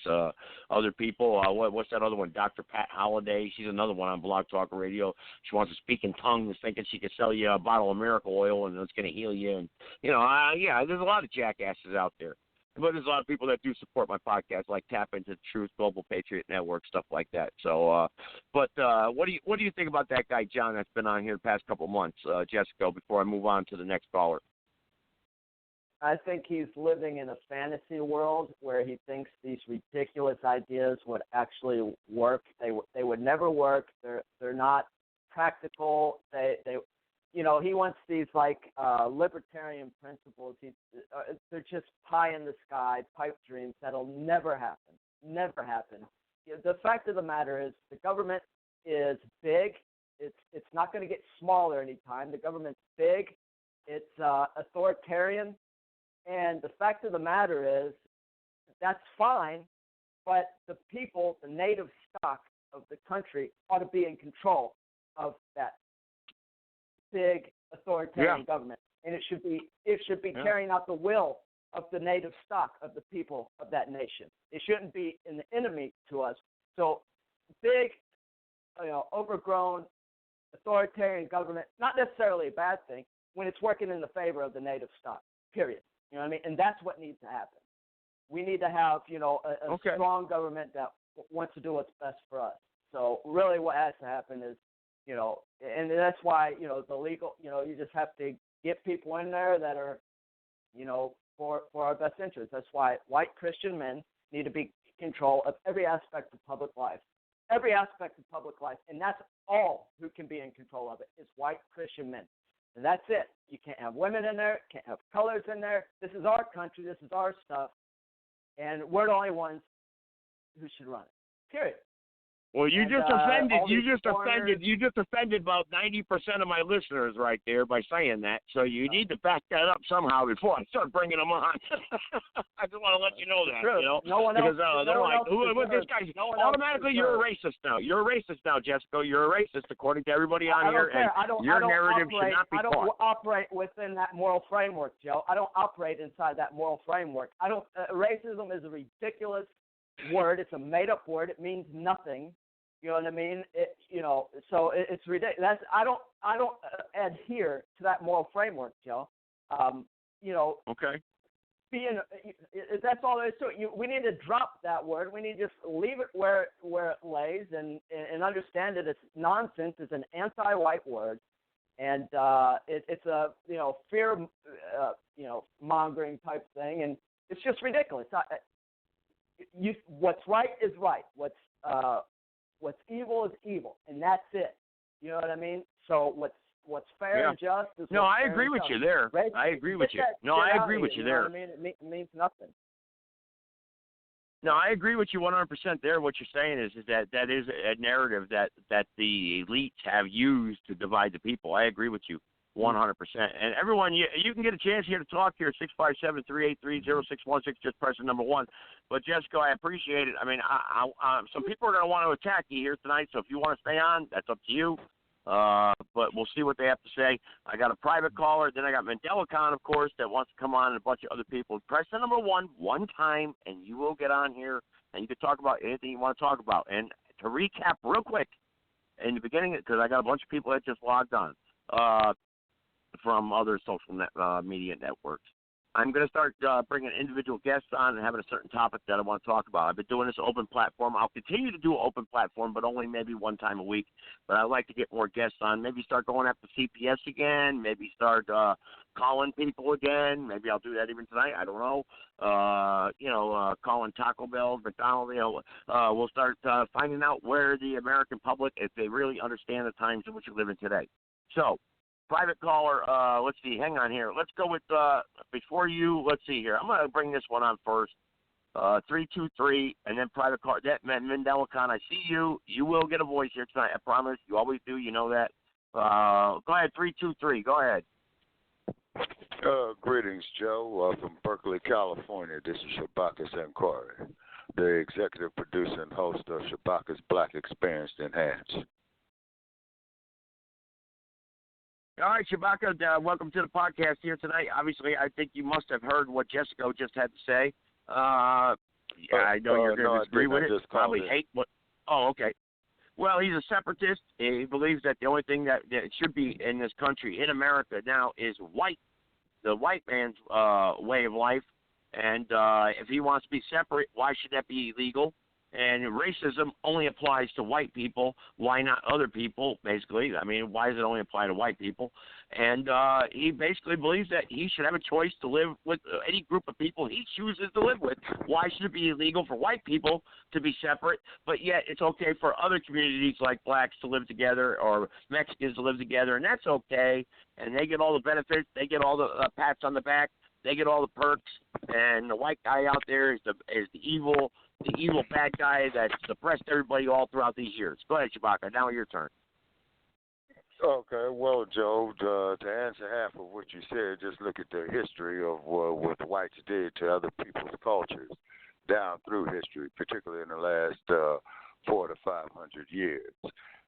other people. What's that other one? Dr. Pat Holliday. She's another one on Blog Talk Radio. She wants to speak in tongues, thinking she could sell you a bottle of miracle oil and it's going to heal you. And, there's a lot of jackasses out there. But there's a lot of people that do support my podcast, like Tap Into the Truth, Global Patriot Network, stuff like that. So, what do you think about that guy, John, that's been on here the past couple of months, Jessica, before I move on to the next caller? I think he's living in a fantasy world where he thinks these ridiculous ideas would actually work. They would never work. They're not practical. He wants these libertarian principles. They're just pie in the sky, pipe dreams that'll never happen. Never happen. The fact of the matter is, the government is big. It's not going to get smaller anytime. The government's big. It's authoritarian, and the fact of the matter is, that's fine. But the people, the native stock of the country, ought to be in control of that big authoritarian government, and it should be carrying out the will of the native stock of the people of that nation. It shouldn't be an enemy to us. So big, overgrown authoritarian government, not necessarily a bad thing when it's working in the favor of the native stock, period. You know what I mean? And that's what needs to happen. We need to have, a strong government that wants to do what's best for us. So really what has to happen is, and that's why, the legal, you just have to get people in there that are, for our best interest. That's why white Christian men need to be in control of every aspect of public life. Every aspect of public life. And that's all who can be in control of it is white Christian men. And that's it. You can't have women in there, can't have colors in there. This is our country, this is our stuff. And we're the only ones who should run it. Period. Well, you just offended about 90% of my listeners right there by saying that. So you need to back that up somehow before I start bringing them on. I just want to let you know that, No one else. They're like, this guy? Automatically, you're a racist now. You're a racist now, Jessica. You're a racist according to everybody on here. And your narrative should not be taught. I don't operate within that moral framework, Joe. I don't operate inside that moral framework. Racism is a ridiculous word. It's a made-up word. It means nothing. You know what I mean? So it's ridiculous. I don't adhere to that moral framework, Joe. Okay. That's all there is to it. We need to drop that word. We need to just leave it where it lays and understand that it's nonsense. It's an anti-white word, and it's a fear mongering type thing, and it's just ridiculous. What's right is right. What's evil is evil, and that's it. You know what I mean? So what's fair and just is No, I agree with you there. I agree with you. No, I agree with you there. I mean, it means nothing. No, I agree with you 100% there. What you're saying is that is a narrative that the elites have used to divide the people. I agree with you 100%. And everyone, you can get a chance here to talk here, 657-383-0616, just press the number 1. But, Jessica, I appreciate it. I mean, some people are going to want to attack you here tonight, so if you want to stay on, that's up to you. But we'll see what they have to say. I got a private caller. Then I got Mandelicon, of course, that wants to come on, and a bunch of other people. Press the number 1 time, and you will get on here, and you can talk about anything you want to talk about. And to recap real quick, in the beginning, because I got a bunch of people that just logged on from other social media networks. I'm going to start bringing individual guests on and having a certain topic that I want to talk about. I've been doing this open platform. I'll continue to do an open platform, but only maybe one time a week. But I'd like to get more guests on. Maybe start going after CPS again. Maybe start calling people again. Maybe I'll do that even tonight. I don't know. Calling Taco Bell, McDonald's. We'll start finding out where the American public, if they really understand the times in which we live in today. So, private caller, let's see, hang on here. Let's go with, let's see here. I'm going to bring this one on first. 323, and then private caller. That Mandela Khan, I see you. You will get a voice here tonight, I promise. You always do, you know that. Go ahead, 323, go ahead. Greetings, Joe, from Berkeley, California. This is Shabaka Sankari, the executive producer and host of Shabaka's Black Experience Enhanced. All right, Shabaka, welcome to the podcast here tonight. Obviously, I think you must have heard what Jessica just had to say. I know you're going to disagree with it. Probably hate what. Oh, okay. Well, he's a separatist. He believes that the only thing that should be in this country, in America now, is the white man's way of life. And if he wants to be separate, why should that be illegal? And racism only applies to white people. Why not other people, basically? I mean, why does it only apply to white people? And he basically believes that he should have a choice to live with any group of people he chooses to live with. Why should it be illegal for white people to be separate, but yet it's okay for other communities like blacks to live together or Mexicans to live together, and that's okay. And they get all the benefits. They get all the pats on the back. They get all the perks. And the white guy out there is the evil bad guy that's suppressed everybody all throughout these years. Go ahead, Shabaka. Now your turn. Okay, well, Joe, to answer half of what you said, just look at the history of what the whites did to other people's cultures down through history, particularly in the last 400 to 500 years.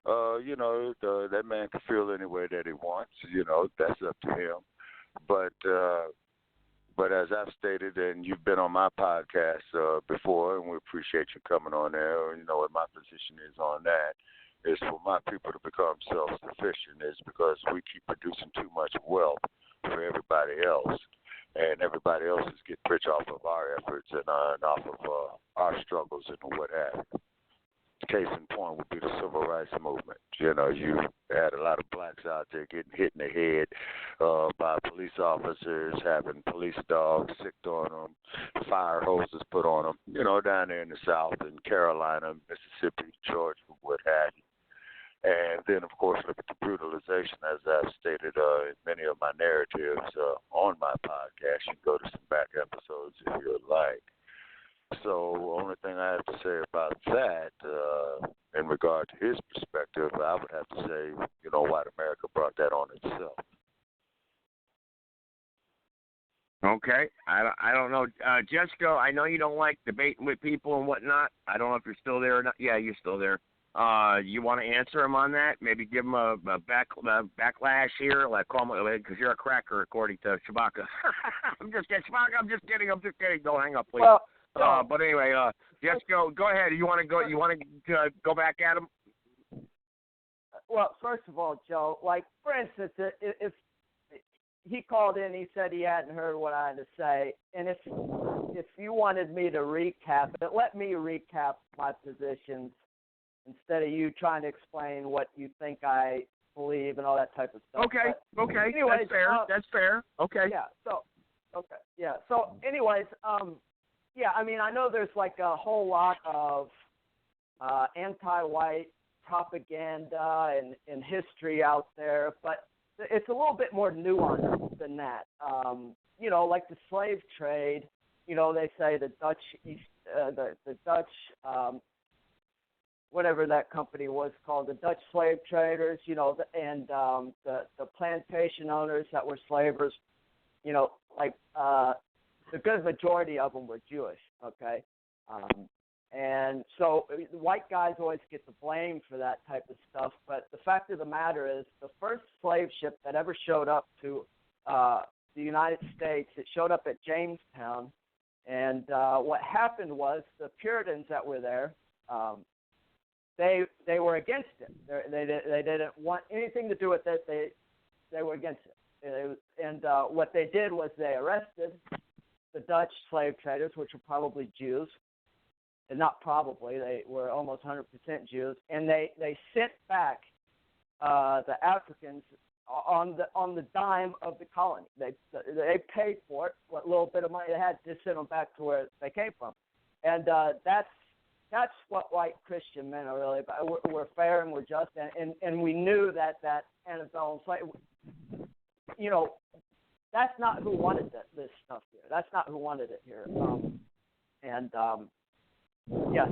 That man can feel any way that he wants. That's up to him. But as I've stated, and you've been on my podcast before, and we appreciate you coming on there, you know what my position is on that, is for my people to become self-sufficient is because we keep producing too much wealth for everybody else, and everybody else is getting rich off of our efforts and off of our struggles and what have you. Case in point would be the civil rights movement. You had a lot of blacks out there getting hit in the head by police officers, having police dogs sicked on them, fire hoses put on them, down there in the South, in Carolina, Mississippi, Georgia, what have you. And then, of course, look at the brutalization, as I've stated in many of my narratives on my podcast. You can go to some back episodes if you would like. So the only thing I have to say about that, in regard to his perspective, I would have to say, white America brought that on itself. Okay. I don't know. Jessica, I know you don't like debating with people and whatnot. I don't know if you're still there or not. Yeah, you're still there. You want to answer him on that? Maybe give him a backlash here, like call him, because you're a cracker, according to Shabaka. I'm just kidding, Shabaka. I'm just kidding. Don't hang up, please. Well, but anyway, Jessica, go ahead. You want to go back at him? Well, first of all, Joe, like for instance, if he called in, he said he hadn't heard what I had to say, and if you wanted me to recap it, let me recap my positions instead of you trying to explain what you think I believe and all that type of stuff. Okay. But anyways, that's fair. Okay. Yeah. So, anyways, I mean, I know there's like a whole lot of anti-white propaganda and history out there, but it's a little bit more nuanced than that. Like the slave trade. They say the Dutch, whatever that company was called, the Dutch slave traders. And the plantation owners that were slavers. The good majority of them were Jewish, okay? And so white guys always get the blame for that type of stuff, but the fact of the matter is the first slave ship that ever showed up to the United States, it showed up at Jamestown, and what happened was the Puritans that were there, they were against it. They didn't want anything to do with it. They were against it. And what they did was they arrested the Dutch slave traders, which were probably Jews, and not probably, they were almost 100% Jews, and they sent back the Africans on the dime of the colony. They paid for it, what little bit of money they had, to send them back to where they came from. And that's what white Christian men are really about. We're fair and we're just, and we knew that antebellum slavery, that's not who wanted this stuff here. That's not who wanted it here. So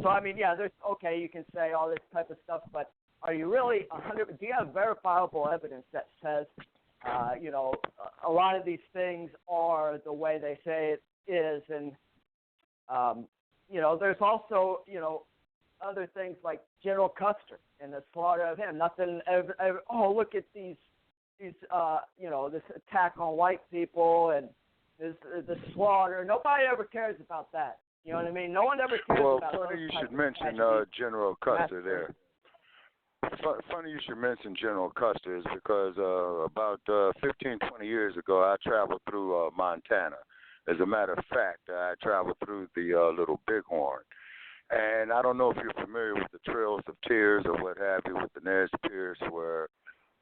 I mean, there's, okay, you can say all this type of stuff, but are you really 100? Do you have verifiable evidence that says, a lot of these things are the way they say it is? And there's also, other things like General Custer and the slaughter of him. Nothing ever, look at these, this attack on white people and the slaughter. Nobody ever cares about that. You know what I mean? No one ever cares about that. Well, funny you should mention General Custer there. Funny you should mention General Custer is because about 15, 20 years ago, I traveled through Montana. As a matter of fact, I traveled through the Little Bighorn. And I don't know if you're familiar with the Trails of Tears or what have you with the Nez Perce, where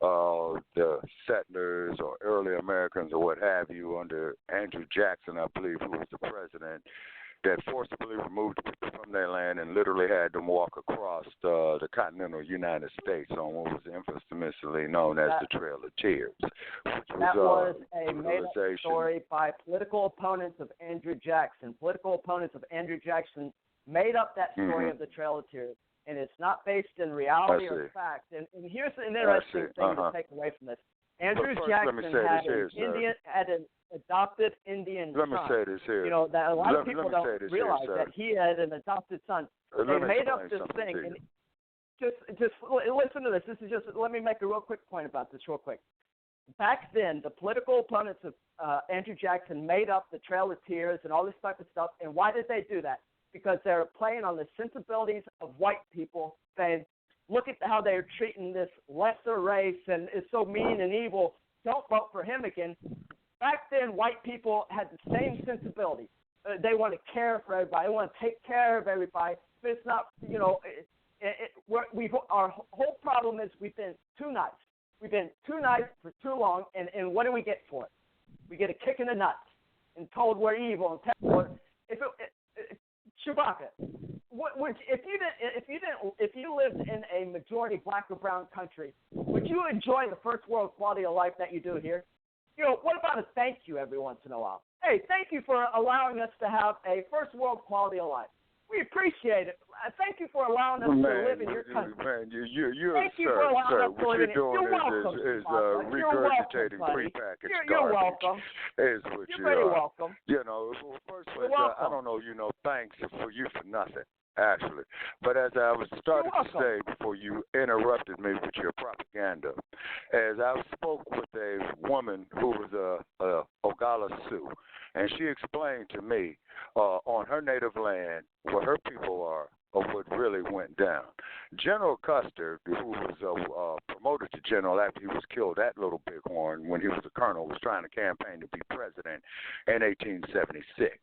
the settlers or early Americans or what have you under Andrew Jackson, I believe, who was the president, that forcibly removed people from their land and literally had them walk across the continental United States on what was infamously known as the Trail of Tears. That was a made-up story by political opponents of Andrew Jackson. Political opponents of Andrew Jackson made up that story of the Trail of Tears, and it's not based in reality or fact. And here's an interesting thing to take away from this. Andrew Jackson had an adopted Indian son. Let me say this here. That a lot of people don't realize that he had an adopted son. They made up this thing. And just listen to this. Let me make a real quick point about this real quick. Back then, the political opponents of Andrew Jackson made up the Trail of Tears and all this type of stuff. And why did they do that? Because they're playing on the sensibilities of white people, saying, look at how they're treating this lesser race and it's so mean and evil. Don't vote for him again. Back then, white people had the same sensibility. They want to care for everybody. They want to take care of everybody. But it's not, our whole problem is we've been too nice. We've been too nice for too long, and what do we get for it? We get a kick in the nuts and told we're evil and told Chewbacca, if you lived in a majority black or brown country, would you enjoy the first world quality of life that you do here? What about a thank you every once in a while? Hey, thank you for allowing us to have a first world quality of life. We appreciate it. Thank you for allowing us to live in your country. Man, sir, what you're doing is regurgitating prepackaged garbage. You're welcome. You're very welcome. First place, I don't know, thanks for you for nothing, actually. But as I was starting to say before you interrupted me with your propaganda, as I spoke with a woman who was a Oglala Sioux, and she explained to me on her native land what her people are of what really went down. General Custer, who was promoted to general after he was killed at Little Bighorn when he was a colonel, was trying to campaign to be president in 1876.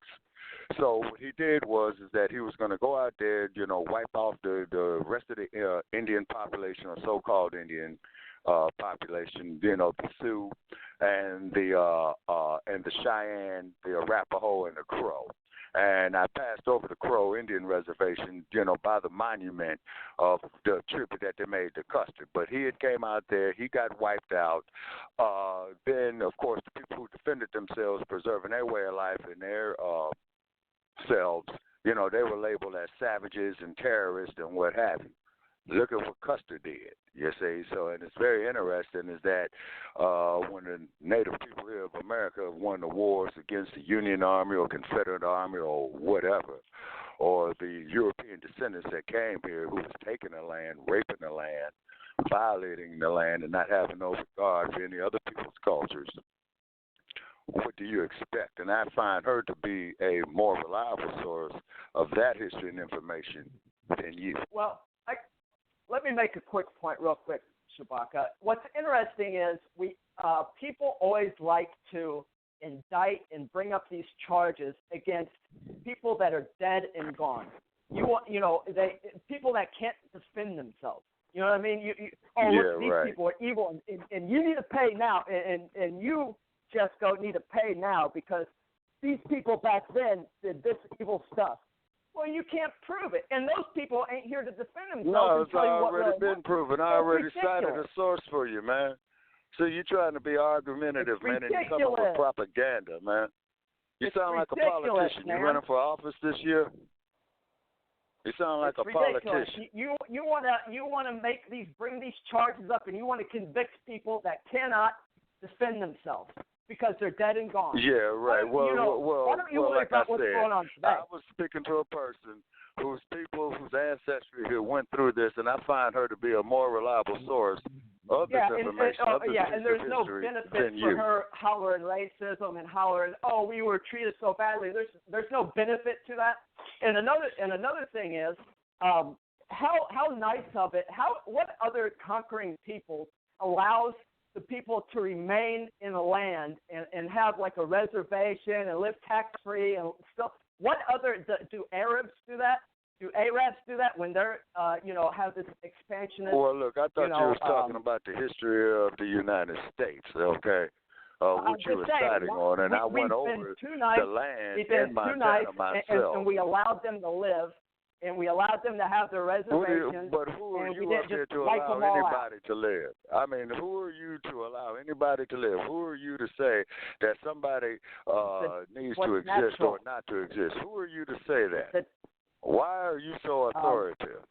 So what he did was that he was going to go out there, wipe off the rest of the Indian population or so-called Indian population, the Sioux and the Cheyenne, the Arapaho, and the Crow. And I passed over the Crow Indian Reservation, by the monument of the tribute that they made to Custer. But he had came out there, he got wiped out. Then, of course, the people who defended themselves, preserving their way of life and their selves, they were labeled as savages and terrorists and what have you. Look at what Custer did, you see. So, and it's very interesting is that when the native people here of America won the wars against the Union Army or Confederate Army or whatever, or the European descendants that came here who was taking the land, raping the land, violating the land, and not having no regard for any other people's cultures, what do you expect? And I find her to be a more reliable source of that history and information than you. Well, let me make a quick point real quick. Chewbacca. What's interesting is people always like to indict and bring up these charges against people that are dead and gone. People that can't defend themselves. You know what I mean? These people are evil, and you need to pay now, and you, Jesco, need to pay now because these people back then did this evil stuff. Well, you can't prove it, and those people ain't here to defend themselves. No, it's already been proven. I already cited a source for you, man. So you're trying to be argumentative, man, and you come up with propaganda, man. You sound like a politician. Man. You running for office this year? You sound like a politician. You want to bring these charges up, and you want to convict people that cannot defend themselves because they're dead and gone. Yeah, right. Why don't you worry about what's going on today? I was speaking to a person whose ancestry here went through this, and I find her to be a more reliable source of this information. And there's no benefit for her hollering racism and hollering, we were treated so badly. There's no benefit to that. And another thing is, how nice of it. What other conquering people allows the people to remain in the land and have like a reservation and live tax-free and stuff? What other do Arabs do that? Do Arabs do that when they're have this expansionist? Well, look, I thought you was talking about the history of the United States, okay? Which you were citing on, and I went over the land in Montana myself. And we allowed them to live, and we allowed them to have their reservations. But who are you up there to allow anybody to live? I mean, who are you to allow anybody to live? Who are you to say that somebody needs to exist or not to exist? Who are you to say that? Why are you so authoritative?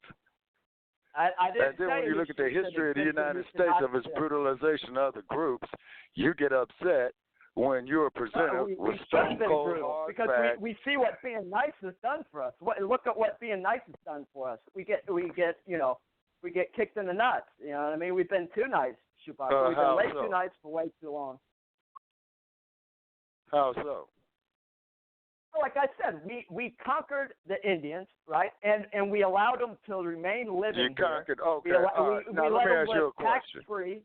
I didn't and then when you look at the history of the United States of its brutalization of other groups, you get upset when you're presented with stone cold hard because facts. we see what being nice has done for us. Look at what being nice has done for us. We get kicked in the nuts. You know what I mean? We've been too nice, Chewbacca. We've been way too nice for way too long. How so? Like I said, we conquered the Indians, right? And we allowed them to remain living. You conquered, okay. We let them live tax-free.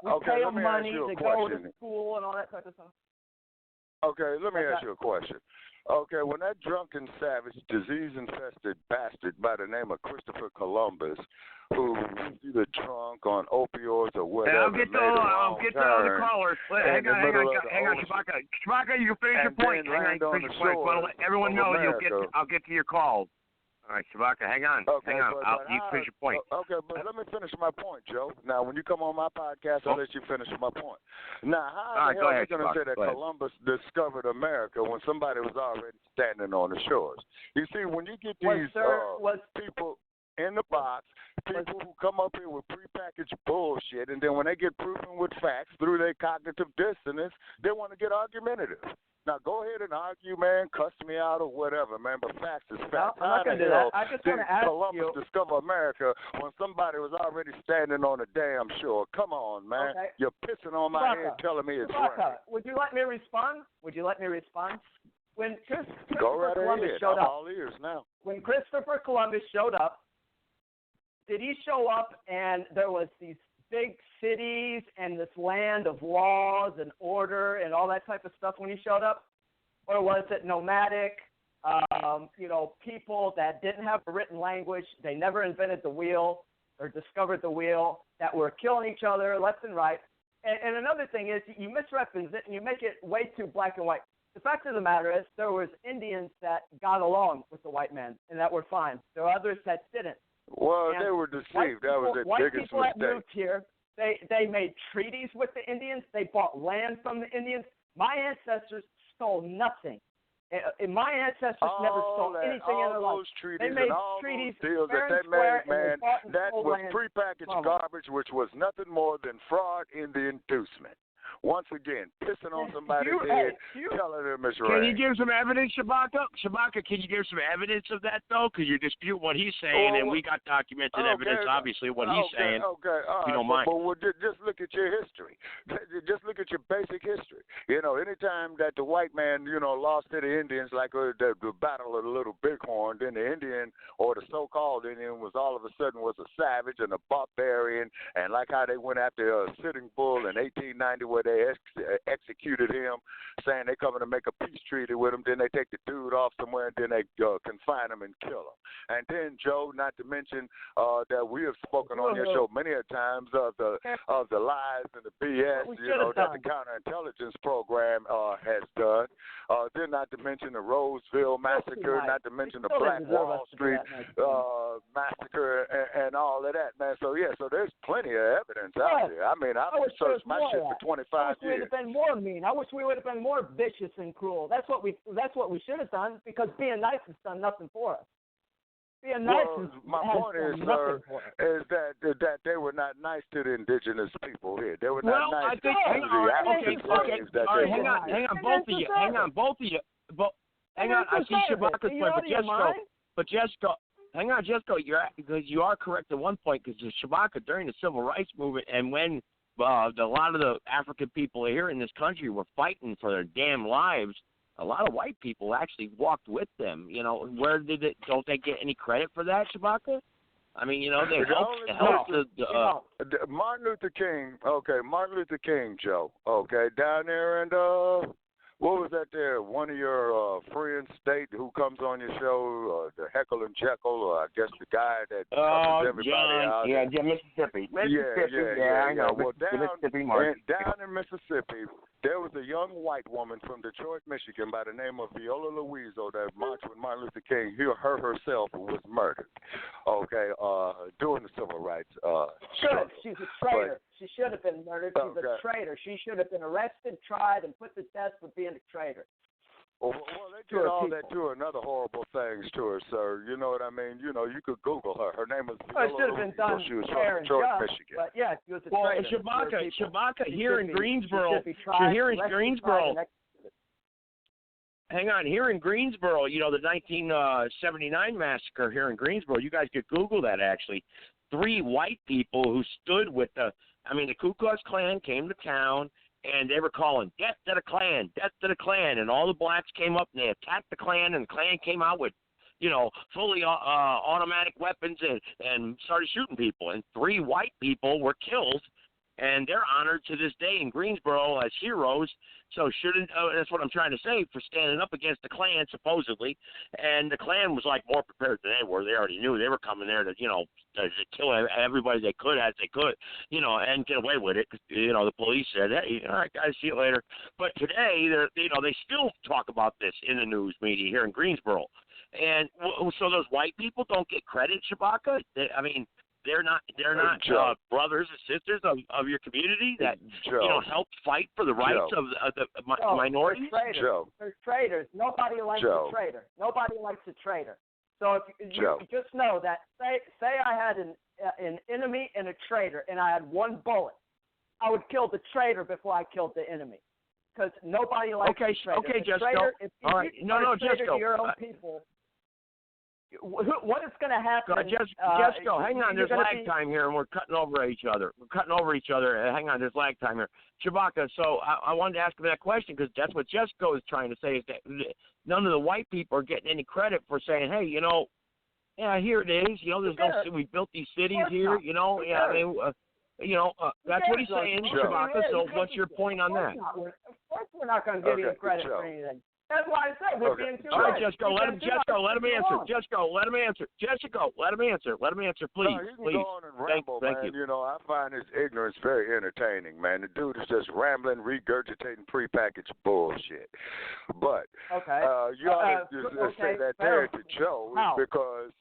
We pay them money to go to school and all that type of stuff. Okay, let me ask you a question. Okay, when that drunken, savage, disease-infested bastard by the name of Christopher Columbus, who was either drunk on opioids or whatever, I'll get to the callers. Hang on, Chewbacca. Chewbacca, you finish your point. Hang on, finish your point. Well, let everyone know I'll get to your calls. All right, Chewbacca, hang on. Okay, you finish your point. Okay, but let me finish my point, Joe. Now, when you come on my podcast, I'll let you finish my point. Now, how the hell are you going to say that Columbus discovered America when somebody was already standing on the shores? You see, when you get these people in the box, people who come up here with prepackaged bullshit, and then when they get proven with facts through their cognitive dissonance, they want to get argumentative. Now, go ahead and argue, man, cuss me out or whatever, man, but facts is facts. I'm not going to do that. I just want to ask Columbus discover America when somebody was already standing on the damn shore? Come on, man. Okay. You're pissing on my head telling me it's right. Would you let me respond? When Christopher Columbus showed up, all ears now. When Christopher Columbus showed up, did he show up and there was these big cities and this land of laws and order and all that type of stuff when he showed up? Or was it nomadic, people that didn't have a written language, they never invented the wheel or discovered the wheel, that were killing each other left and right? And another thing is you misrepresent it and you make it way too black and white. The fact of the matter is there was Indians that got along with the white men and that were fine. There were others that didn't. Well, they were deceived. That was their biggest mistake. White people that moved here, they made treaties with the Indians. They bought land from the Indians. My ancestors stole nothing. And my ancestors never stole anything in their life. They made treaties deals that they made, man, that was prepackaged garbage, which was nothing more than fraud in the inducement. once again, pissing on somebody's head, telling them it's right. Can you give some evidence, Shabaka? Shabaka, can you give some evidence of that, though? Because you dispute what he's saying, and we got documented evidence, obviously, what he's saying. Okay, all right. You don't mind. But just look at your history. Just look at your basic history. You know, anytime that the white man, you know, lost to the Indians, like the Battle of the Little Bighorn, then the Indian, or the so-called Indian, was all of a sudden was a savage and a barbarian, and like how they went after Sitting Bull in 1890, where they executed him, saying they coming to make a peace treaty with him, then they take the dude off somewhere, and then they confine him and kill him. And then, Joe, not to mention that we have spoken on your show many a times of the lies and the BS, you know, that the counterintelligence program has done. Then not to mention the Roseville massacre, not to mention the Black Wall Street massacre and all of that, man. So yeah, so there's plenty of evidence out there. I mean, I've researched my shit for 25 years. I wish we would have been more mean. I wish we would have been more vicious and cruel. That's what we should have done, because being nice has done nothing for us. Being nice my point is, sir, is that they were not nice to the indigenous people here. They were not nice to the African slaves that they were. Hang on, both of you. Hang on, I see Shabaka's point, but Jessica, hang on, Jessica, you are correct at one point, because Shabaka, during the Civil Rights Movement, and when a lot of the African people here in this country were fighting for their damn lives, a lot of white people actually walked with them. You know, don't they get any credit for that, Shabaka? I mean, you know, they helped Martin Luther King, Joe, down there, and what was that there? One of your friends state who comes on your show, the Heckle and Jekyll, I guess the guy that covers everybody out. Mississippi. I know. Well, down in Mississippi, there was a young white woman from Detroit, Michigan, by the name of Viola Louiso that marched with Martin Luther King. Her herself was murdered, during the Civil Rights struggle. She's a traitor. She should have been murdered. She's a traitor. She should have been arrested, tried, and put to death for being a traitor. Well, they did all that to her and other horrible things to her, sir. You know what I mean? You know, you could Google her. Her name was Viola should have been done. She was from Detroit, Michigan. But yeah, she was a traitor. Shabaka, here in Greensboro, hang on, here in Greensboro, you know, the 1979 massacre here in Greensboro, you guys could Google that, actually. 3 white people who stood with the Ku Klux Klan came to town, and they were calling, death to the Klan, death to the Klan, and all the blacks came up, and they attacked the Klan, and the Klan came out with, you know, fully automatic weapons and started shooting people, and 3 white people were killed, and they're honored to this day in Greensboro as heroes. So that's what I'm trying to say, for standing up against the Klan, supposedly. And the Klan was like more prepared than they were. They already knew they were coming there to, you know, to kill everybody they could as they could, you know, and get away with it. You know, the police said, hey, all right, guys, see you later. But today, they still talk about this in the news media here in Greensboro. And so those white people don't get credit, Shabaka? They're not brothers and sisters of your community that help fight for the rights of the minorities. They're traitors. Nobody likes a traitor. Nobody likes a traitor. So if you just know that, say I had an enemy and a traitor, and I had 1 bullet, I would kill the traitor before I killed the enemy, because nobody likes a traitor. Okay, Jessica. All right. No, Jessica. Your own people. What is going to happen? Jessica, hang on. There's lag time here, and we're cutting over each other. Hang on. There's lag time here. Shabaka, so I wanted to ask him that question, because that's what Jessica is trying to say, is that none of the white people are getting any credit for saying, hey, you know, yeah, here it is. You know, we built these cities here. You know, that's what he's saying, Shabaka. So what's your point on that? Of course, we're not going to give you credit for anything. That's why I said we're being too. All right, Jessica, let him answer. Jessica, let him answer, please. No, you can go on and ramble, man. Thank you. You know, I find his ignorance very entertaining, man. The dude is just rambling, regurgitating prepackaged bullshit. But you ought to say that there to Joe, because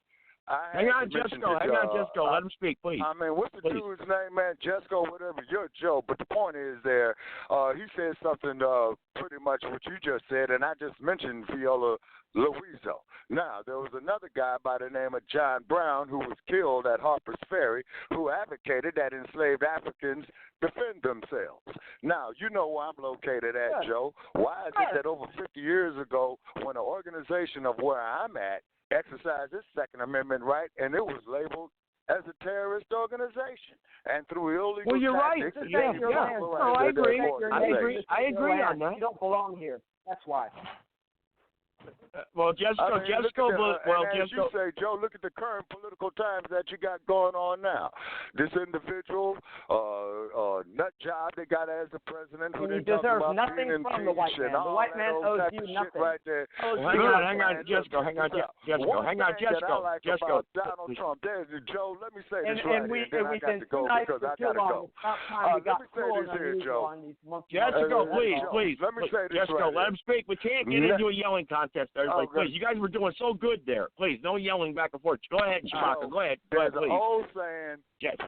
Hang on, Jesco. Let him speak, please. I mean, what's the dude's name, man? Jesco, whatever. You're Joe. But the point is there, he said something pretty much what you just said, and I just mentioned Viola Louiso. Now, there was another guy by the name of John Brown who was killed at Harper's Ferry who advocated that enslaved Africans defend themselves. Now, you know where I'm located at, Joe. Why is it that over 50 years ago, when an organization of where I'm at exercised its Second Amendment right, and it was labeled as a terrorist organization, and through illegal well, you're tactics, right. Yeah. No, I agree. I agree on that. You don't belong here. That's why. Well, Jesco, you say, Joe, look at the current political times that you got going on now. This individual, nut job they got as the president, who he they deserves about nothing from the white man. The white man owes you nothing. Right there. Hang on, Jesco. Jesco. Donald Trump. Joe, let me say this and we then I got to go because I got to go. Let me say this here, Joe. Jesco, please. Let me say this Jesco, let him speak. We can't get into a yelling contest. Everybody, please. You guys were doing so good there. Please, no yelling back and forth. Go ahead, Chewbacca. Go ahead. There's please. an old saying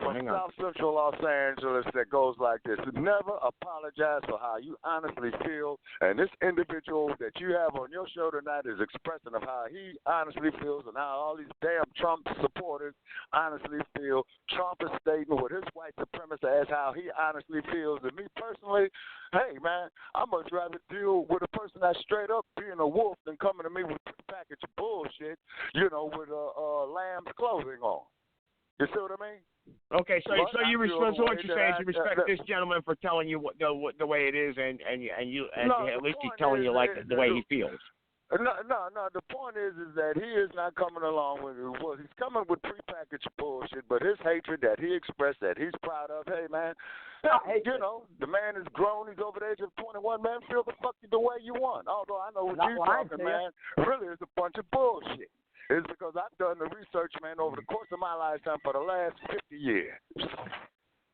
from South Central Los Angeles that goes like this: never apologize for how you honestly feel. And this individual that you have on your show tonight is expressing of how he honestly feels and how all these damn Trump supporters honestly feel. Trump is stating with his white supremacy as how he honestly feels. And me personally, hey man, I much rather deal with a person that's straight up being a wolf than coming to me with a package of bullshit, with lamb's clothing on. You see what I mean? Okay, so you respect what you're saying. You respect this gentleman for telling you what the way it is, and at least he's telling you like the way he feels. No. The point is that he is not coming along with it. Well, he's coming with prepackaged bullshit, but his hatred that he expressed that he's proud of, hey, man, the man is grown. He's over the age of 21, man. Feel the fuck the way you want. Although I know what you're talking, man, really is a bunch of bullshit. It's because I've done the research, man, over the course of my lifetime for the last 50 years.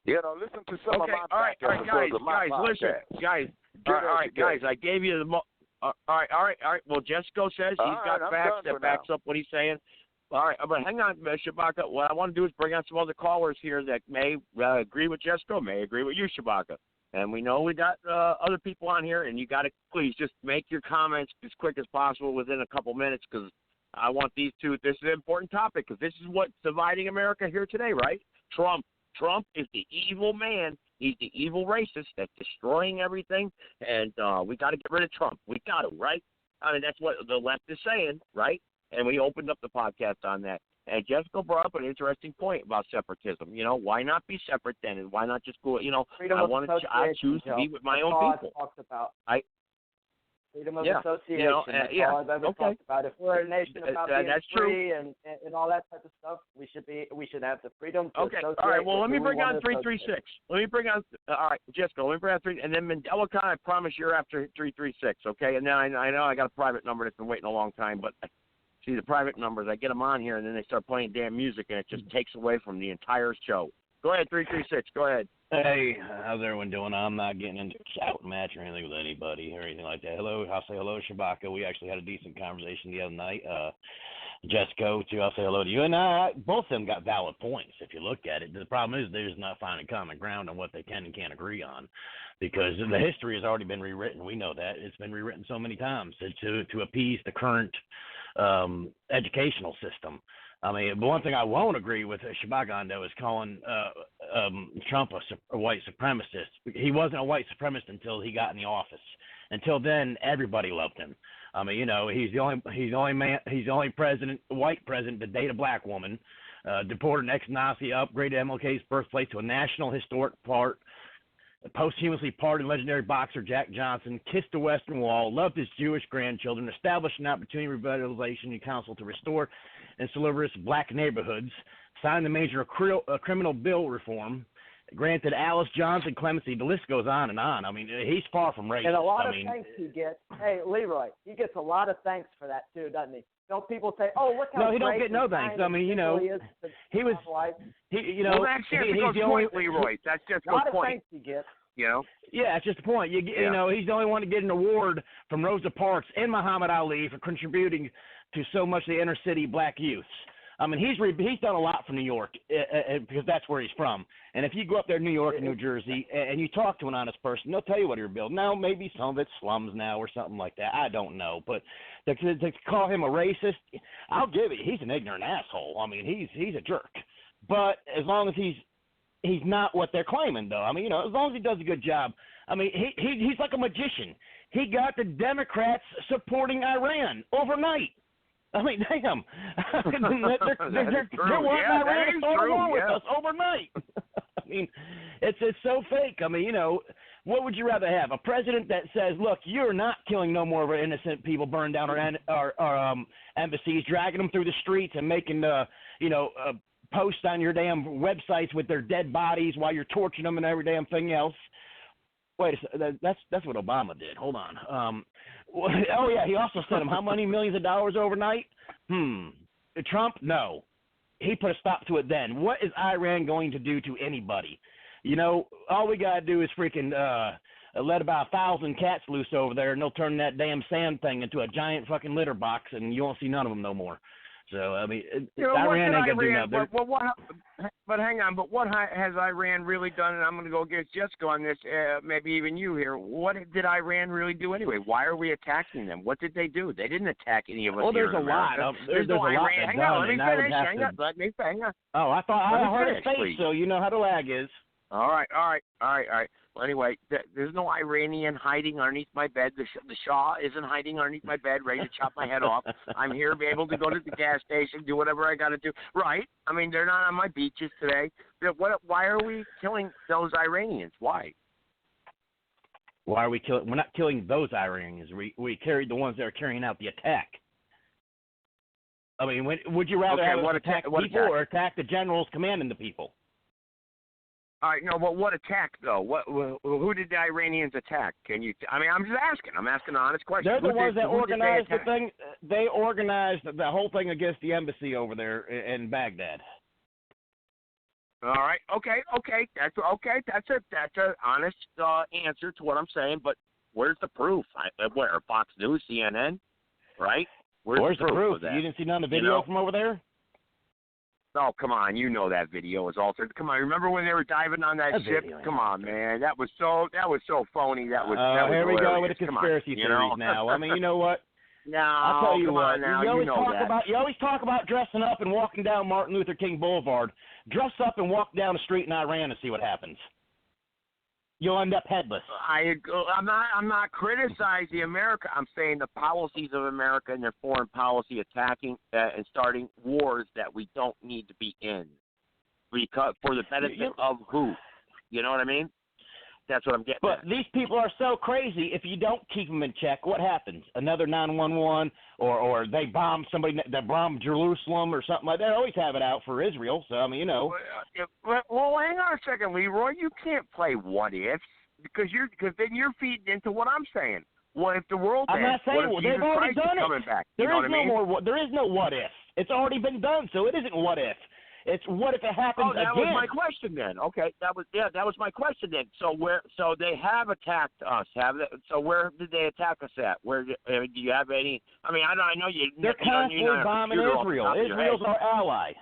Listen to some of my guys, listen. Guys, I gave you the all right. Well, Jesco says he's got facts that backs up what he's saying. All right, but hang on, Chewbacca. What I want to do is bring on some other callers here that may agree with Jesco, may agree with you, Chewbacca. And we know we got other people on here, and you got to please just make your comments as quick as possible within a couple minutes, because I want these two. This is an important topic because this is what's dividing America here today, right? Trump is the evil man. He's the evil racist that's destroying everything, and we got to get rid of Trump. We got to, right? I mean, that's what the left is saying, right? And we opened up the podcast on that. And Jessica brought up an interesting point about separatism. Why not be separate then, and why not just go? I choose to be with my own people. Freedom of association. That's all I've ever talked about. If we're a nation about being free and all that type of stuff, we should have the freedom to associate. All right. Well, let me bring on 336. All right, Jessica. Let me bring on 3, and then Mandela Khan. I promise you're after 336. Okay, and then I know I got a private number that's been waiting a long time, but see the private numbers, I get them on here, and then they start playing damn music, and it just takes away from the entire show. Go ahead, 336. Go ahead. Hey, how's everyone doing? I'm not getting into a shout match or anything with anybody or anything like that. I'll say hello, Chewbacca. We actually had a decent conversation the other night. Jesco, too, I'll say hello to you. And both of them got valid points if you look at it. The problem is they're just not finding common ground on what they can and can't agree on, because the history has already been rewritten. We know that. It's been rewritten so many times to appease the current educational system. I mean, the one thing I won't agree with Chewbacca on, though, is calling Trump a white supremacist. He wasn't a white supremacist until he got in the office. Until then, everybody loved him. I mean, he's the only president, white president, to date a black woman, deported an ex-Nazi, upgraded MLK's birthplace to a national historic park, posthumously pardoned legendary boxer Jack Johnson, kissed the Western Wall, loved his Jewish grandchildren, established an Opportunity Revitalization Council to restore and salvific black neighborhoods, signed the major criminal bill reform, granted Alice Johnson clemency. The list goes on and on. I mean, he's far from racist. And a lot of thanks he gets. Hey, Leroy, he gets a lot of thanks for that too, doesn't he? Don't people say, "Oh, look how"? No, he don't get no thanks. I mean, he was. Well, that's Jessica's point, Leroy. That's Jessica's point. A lot of thanks he gets. Yeah, it's just the point. He's the only one to get an award from Rosa Parks and Muhammad Ali for contributing to so much of the inner city black youth. I mean, he's done a lot for New York because that's where he's from. And if you go up there in New York and New Jersey and you talk to an honest person, they'll tell you what you're building. Now, maybe some of it's slums now or something like that. I don't know. But to call him a racist, I'll give it. He's an ignorant asshole. I mean, he's a jerk. But as long as he's not what they're claiming, though. I mean, as long as he does a good job. I mean, he's like a magician. He got the Democrats supporting Iran overnight. I mean, damn. They're wanting Iran to start a war with us overnight. I mean, it's so fake. I mean, what would you rather have? A president that says, look, you're not killing no more of our innocent people, burning down our embassies, dragging them through the streets and making, posts on your damn websites with their dead bodies while you're torturing them and every damn thing else. Wait, that's what Obama did. Hold on. Oh, yeah, he also sent him how many millions of dollars overnight? Trump? No. He put a stop to it then. What is Iran going to do to anybody? All we got to do is freaking let about 1,000 cats loose over there, and they'll turn that damn sand thing into a giant fucking litter box, and you won't see none of them no more. So, I mean, Iran ain't going to do nothing. But hang on, but what has Iran really done? And I'm going to go against Jessica on this, maybe even you here. What did Iran really do anyway? Why are we attacking them? What did they do? They didn't attack any of us. Well, here there's in a lot. There's a lot Iran. Hang on, let me finish. Let me finish. Oh, I thought I heard his face, so you know how the lag is. All right. Well, anyway, there's no Iranian hiding underneath my bed. The Shah isn't hiding underneath my bed, ready to chop my head off. I'm here, be able to go to the gas station, do whatever I got to do. Right? I mean, they're not on my beaches today. Why are we killing those Iranians? Why? Why are we killing? We're not killing those Iranians. We carried the ones that are carrying out the attack. I mean, would you rather have attack people or attack the generals commanding the people? All right, no, but what attack though? Who did the Iranians attack? I'm just asking. I'm asking an honest question. They're the ones that organized the thing. They organized the whole thing against the embassy over there in Baghdad. All right, okay. That's okay. That's an honest answer to what I'm saying. But where's the proof? Where? Fox News, CNN, right? Where's the proof? You didn't see none of the video from over there? Oh, come on. You know that video was altered. Come on. Remember when they were diving on that ship? Come on, man. That was so phony. That was here we hilarious. Go with the conspiracy theories now. I mean, you know what? No, I'll tell you what. You always talk about dressing up and walking down Martin Luther King Boulevard. Dress up and walk down the street in Iran and see what happens. You'll end up headless. I'm not criticizing America. I'm saying the policies of America and their foreign policy attacking and starting wars that we don't need to be in, because for the benefit of who? You know what I mean? That's what I'm getting at. These people are so crazy. If you don't keep them in check, what happens? Another 9/11, or they bomb somebody that bombed Jerusalem or something like that. They always have it out for Israel. So I mean, Well, hang on a second, Leroy. You can't play what ifs because then you're feeding into what I'm saying. What if the world? I'm not saying they've already done it. Back? There is no more. There is no what if. It's already been done. So it isn't what if. It's what if it happens again? Oh, that was my question then. Okay, that was my question then. So they have attacked us, have they? So where did they attack us at? Where do you have any? I mean, I know you. They're constantly bombing Israel. Israel's our ally.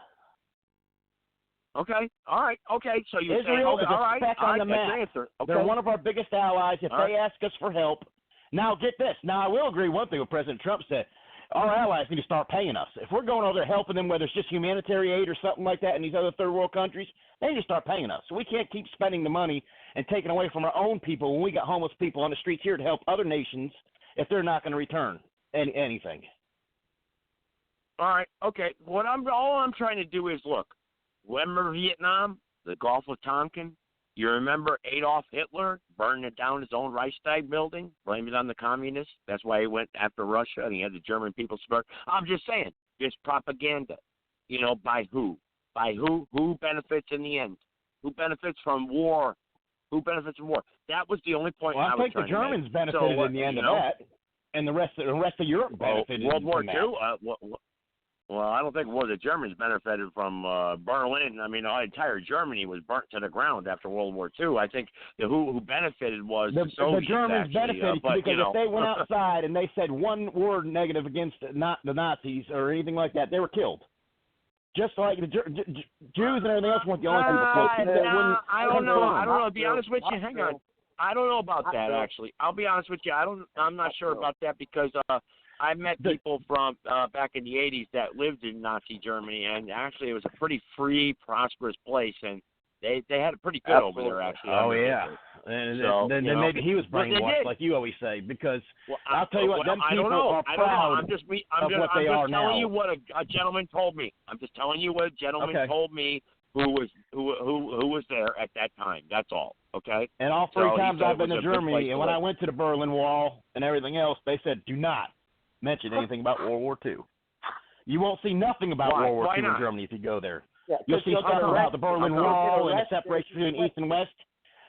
Okay, all right, okay. So you Israel say, is a speck on the map. Okay. They're one of our biggest allies. If they ask us for help, now get this. Now I will agree one thing what President Trump said. Our allies need to start paying us. If we're going over there helping them, whether it's just humanitarian aid or something like that in these other third world countries, they need to start paying us. So we can't keep spending the money and taking away from our own people when we got homeless people on the streets here to help other nations if they're not going to return anything. All right, okay. All I'm trying to do is look. Remember Vietnam, the Gulf of Tonkin? You remember Adolf Hitler burning down his own Reichstag building, blaming it on the communists? That's why he went after Russia and he had the German people spurred. I'm just saying, it's propaganda. By who? By who? Who benefits in the end? Who benefits from war? Who benefits from war? That was the only point I was trying to make. I think the Germans benefited in the end of that, and the rest of Europe benefited. World War II. Well, I don't think the Germans benefited from Berlin. I mean, entire Germany was burnt to the ground after World War II. I think who benefited was the Soviets. The Germans actually, benefited because if they went outside and they said one word negative against the Nazis or anything like that, they were killed. Just like the Jews and everything else weren't the only people. I don't know. To be honest with you, hang on. I don't know about that actually. I'll be honest with you. I'm not sure about that because I met people from back in the '80s that lived in Nazi Germany, and actually it was a pretty free, prosperous place, and they had it pretty good over there actually. Oh yeah. And so, then maybe he was brainwashed, like you always say, because I'll tell you what, them people are proud I'm just telling you what a gentleman told me. I'm just telling you what a gentleman told me who was there at that time. That's all. Okay. And all three times I've been to Germany, and when I went to the Berlin Wall and everything else, they said, do not mention anything about World War II. You won't see nothing about World War II in Germany if you go there. Yeah, you'll see stuff about the Berlin Wall and the separation between East and West.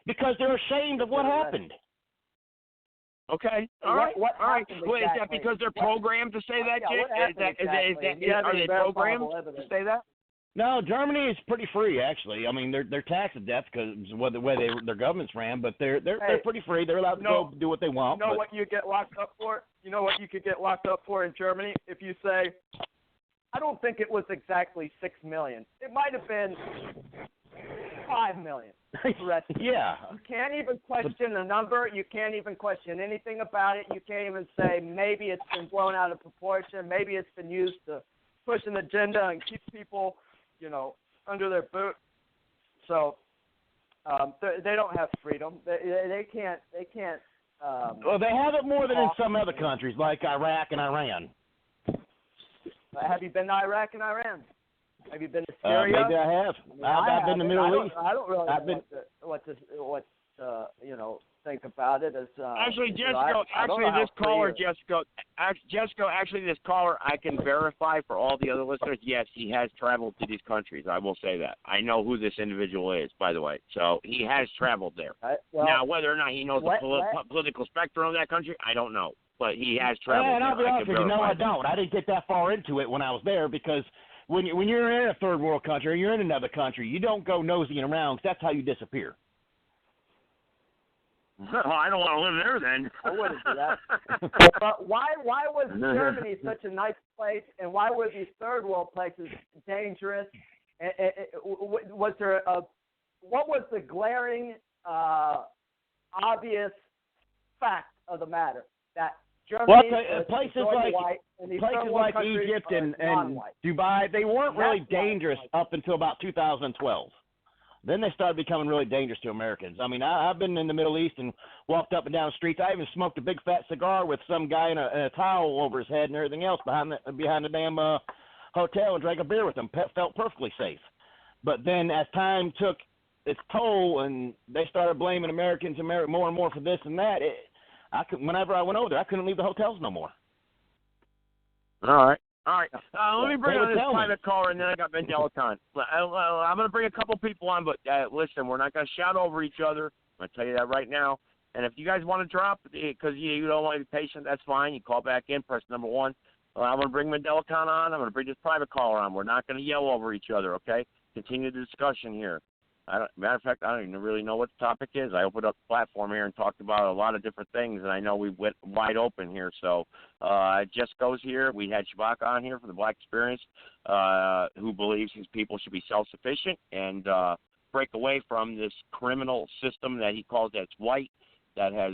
Because they're ashamed of what happened. Okay. All right. All right. Well, is that because they're programmed to say that, Jake? Are they programmed to say that? No, Germany is pretty free, actually. I mean, they're taxed to death because of the way their government's ran, but they're pretty free. They're allowed to go do what they want. You know what you get locked up for? You know what you could get locked up for in Germany if you say, I don't think it was exactly 6 million. It might have been 5 million. Yeah. You can't even question the number. You can't even question anything about it. You can't even say maybe it's been blown out of proportion. Maybe it's been used to push an agenda and keep people, under their boot. So they don't have freedom. They can't. Well, they have it more than in some other countries like Iraq and Iran. Have you been to Iraq and Iran? Have you been to Syria? Maybe I have. I've been to the Middle East. I don't really know what think about it. As actually, Jessica. This caller, I can verify for all the other listeners. Yes, he has traveled to these countries. I will say that. I know who this individual is, by the way. So he has traveled there. Now, whether or not he knows the political spectrum of that country, I don't know. But he has traveled. And I'll be honest with you, no, I don't. I didn't get that far into it when I was there because when you're in a third world country or you're in another country, you don't go nosying around because that's how you disappear. Well, I don't want to live there then. I wouldn't do that. But why was Germany such a nice place, and why were these third world places dangerous? Was there what was the glaring, obvious fact of the matter that Germany places like Egypt and Dubai, they weren't really dangerous up until about 2012. Then they started becoming really dangerous to Americans. I mean, I've been in the Middle East and walked up and down the streets. I even smoked a big fat cigar with some guy in a towel over his head and everything else behind the damn hotel and drank a beer with him. Felt perfectly safe. But then as time took its toll and they started blaming Americans more and more for this and that, whenever I went over there, I couldn't leave the hotels no more. All right. Let me bring on this private caller, and then I got Mandela Khan. I'm going to bring a couple people on, but listen, we're not going to shout over each other. I'm going to tell you that right now. And if you guys want to drop because you don't want to be patient, that's fine. You call back in, press number 1. I'm going to bring Mandela Khan on. I'm going to bring this private caller on. We're not going to yell over each other, okay? Continue the discussion here. Matter of fact, I don't even really know what the topic is. I opened up the platform here and talked about a lot of different things, and I know we went wide open here. So Jessica's here. We had Shabaka on here from the Black Experience, who believes his people should be self-sufficient and break away from this criminal system that he calls that's white, that has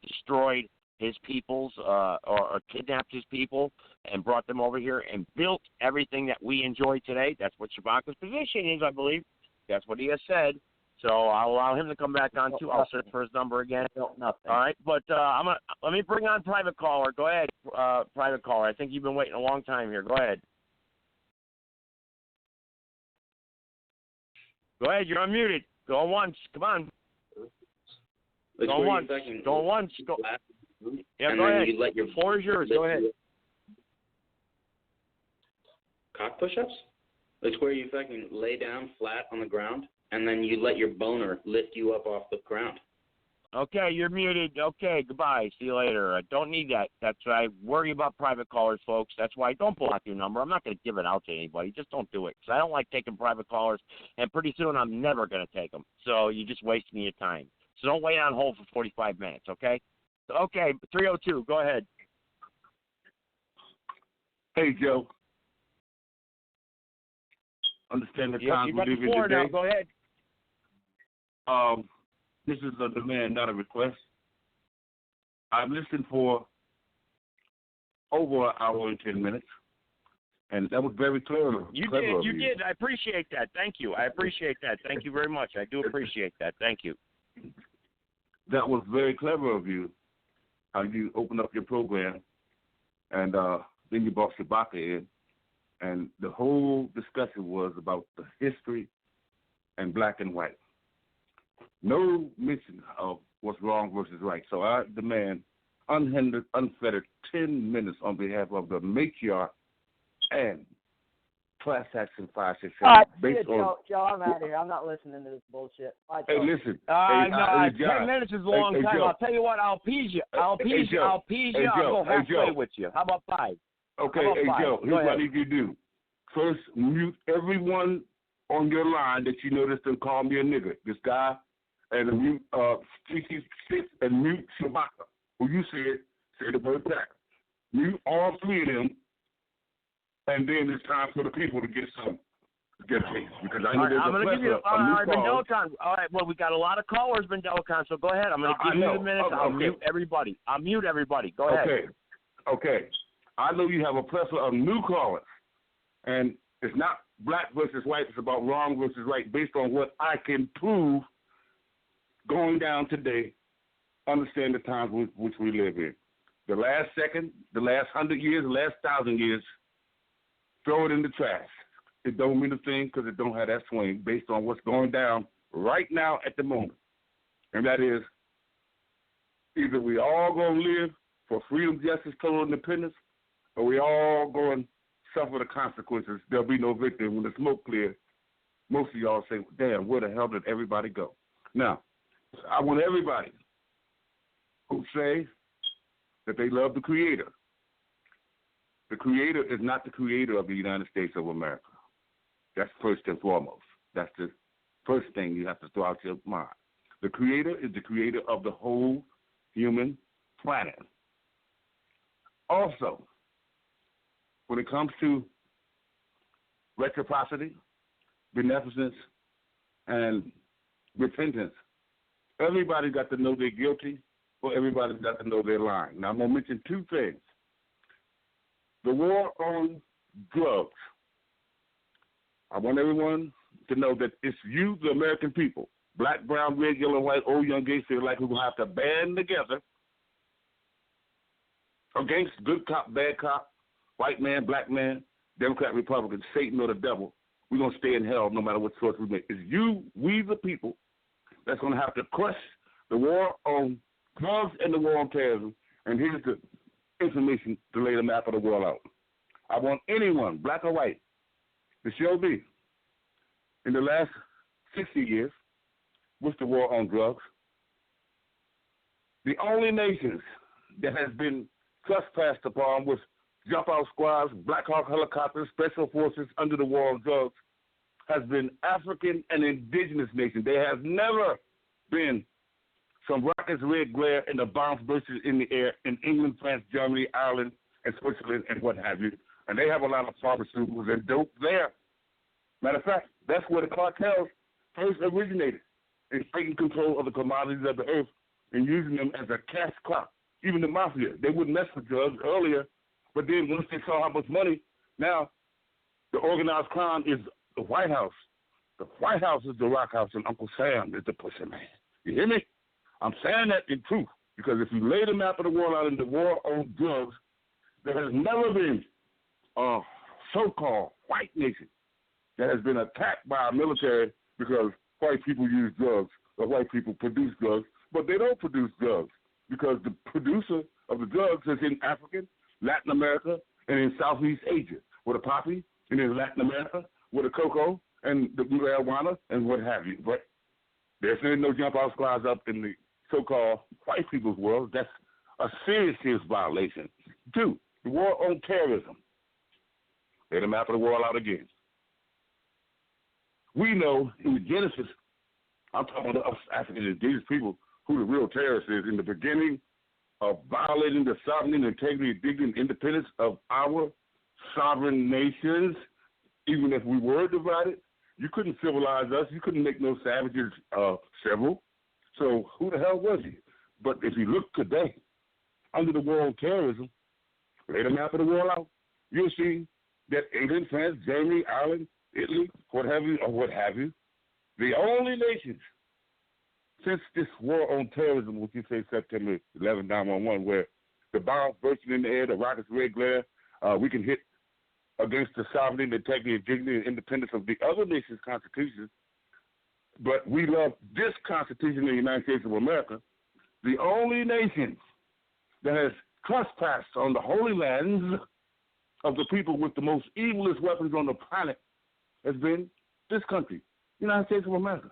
destroyed his peoples or kidnapped his people and brought them over here and built everything that we enjoy today. That's what Shabaka's position is, I believe. That's what he has said. So I'll allow him to come back on, too. I'll search for his number again. Nothing. All right, but let me bring on private caller. Go ahead, private caller. I think you've been waiting a long time here. Go ahead. Go ahead. You're unmuted. Go once. Come on. Go once. Go once. Go. Yeah, go ahead. The floor is yours. Go ahead. Cock push-ups? It's where you fucking lay down flat on the ground, and then you let your boner lift you up off the ground. Okay, you're muted. Okay, goodbye. See you later. I don't need that. That's why I worry about private callers, folks. That's why I don't block your number. I'm not going to give it out to anybody. Just don't do it. Because I don't like taking private callers, and pretty soon I'm never going to take them. So you're just wasting your time. So don't wait on hold for 45 minutes, okay? Okay, 302, go ahead. Hey, Joe. understand the Yep, times you we got the live in floor now. today. Go ahead. This is a demand, not a request. I've listened for over an hour and 10 minutes, and that was very clever. You clever did. I appreciate that. Thank you. I appreciate that. Thank you very much. I do appreciate that. Thank you. That was very clever of you, how you opened up your program, and then you brought Shabaka in, and the whole discussion was about the history and black and white. No mention of what's wrong versus right. So I demand unhindered, unfettered 10 minutes on behalf of the matriarch and class action 567. Joe, I'm out of here. I'm not listening to this bullshit. Bye, Hey, Joe. listen. No, Joe. 10 minutes is a long time. Joe. I'll tell you what. I'll appease you. I'll appease you. I'll go halfway with you. How about 5? Okay, How about hey, 5? Joe, Go here's what ahead. I need you to do. First, mute everyone on your line that you noticed and call me a nigger. This guy, and mute CC6 and mute Shabaka, who you said the word back. Mute all 3 of them, and then it's time for the people to get some. Get a taste, because I know there's I'm a going to give you plethora of new callers. Bendelicon. All right, well, we got a lot of callers, Bendelicon, so go ahead. I'm going to give you the minutes. I'll mute everybody. Go ahead. Okay. I know you have a plethora of new callers, and it's not black versus white. It's about wrong versus right based on what I can prove going down today. Understand the times which we live in. The last second, the last 100 years, the last 1,000 years, throw it in the trash. It don't mean a thing because it don't have that swing based on what's going down right now at the moment. And that is either we all going to live for freedom, justice, total independence, or we all going to suffer the consequences. There'll be no victim. When the smoke clears, most of y'all say, damn, where the hell did everybody go? Now, I want everybody who say that they love the Creator. The Creator is not the creator of the United States of America. That's first and foremost. That's the first thing you have to throw out your mind. The Creator is the creator of the whole human planet. Also, when it comes to reciprocity, beneficence, and repentance, everybody got to know they're guilty, or everybody got to know they're lying. Now, I'm going to mention 2 things. The war on drugs. I want everyone to know that it's you, the American people, black, brown, red, yellow, white, old, young, gay, straight, like, who will have to band together against good cop, bad cop, white man, black man, Democrat, Republican, Satan, or the devil. We're going to stay in hell no matter what choice we make. It's you, we the people, that's going to have to crush the war on drugs and the war on terrorism. And here's the information to lay the map of the world out. I want anyone, black or white, to show me in the last 60 years with the war on drugs, the only nations that has been trespassed upon with jump-out squads, Black Hawk helicopters, special forces under the war on drugs has been African and indigenous nations. There has never been some rockets, red glare, and the bombs bursting in the air in England, France, Germany, Ireland, and Switzerland, and what have you. And they have a lot of pharmaceuticals and dope there. Matter of fact, that's where the cartels first originated, in taking control of the commodities of the earth and using them as a cash crop. Even the mafia, they wouldn't mess with drugs earlier, but then once they saw how much money, now the organized crime is the White House. The White House is the Rock House, and Uncle Sam is the pussy man. You hear me? I'm saying that in truth, because if you lay the map of the world out in the war on drugs, there has never been a so-called white nation that has been attacked by our military because white people use drugs or white people produce drugs, but they don't produce drugs because the producer of the drugs is in Africa, Latin America, and in Southeast Asia, with the poppy, and in Latin America, with the cocoa and the marijuana and what have you. But there's no jump-out squads up in the so-called white people's world. That's a serious violation. 2, the war on terrorism. Lay the map of the world out again. We know in the Genesis, I'm talking about us African and indigenous people, who the real terrorist is in the beginning of violating the sovereignty, integrity, dignity, and independence of our sovereign nations even if we were divided, you couldn't civilize us. You couldn't make no savages several. So who the hell was he? But if you look today, under the war on terrorism, lay the map of the world out, you'll see that England, France, Germany, Ireland, Italy, what have you, the only nations since this war on terrorism, which you say September 11, 9/11, where the bombs bursting in the air, the rockets red glare, we can hit against the sovereignty, the integrity, and dignity, and independence of the other nations' constitutions, but we love this Constitution of the United States of America. The only nation that has trespassed on the holy lands of the people with the most evilest weapons on the planet has been this country, United States of America.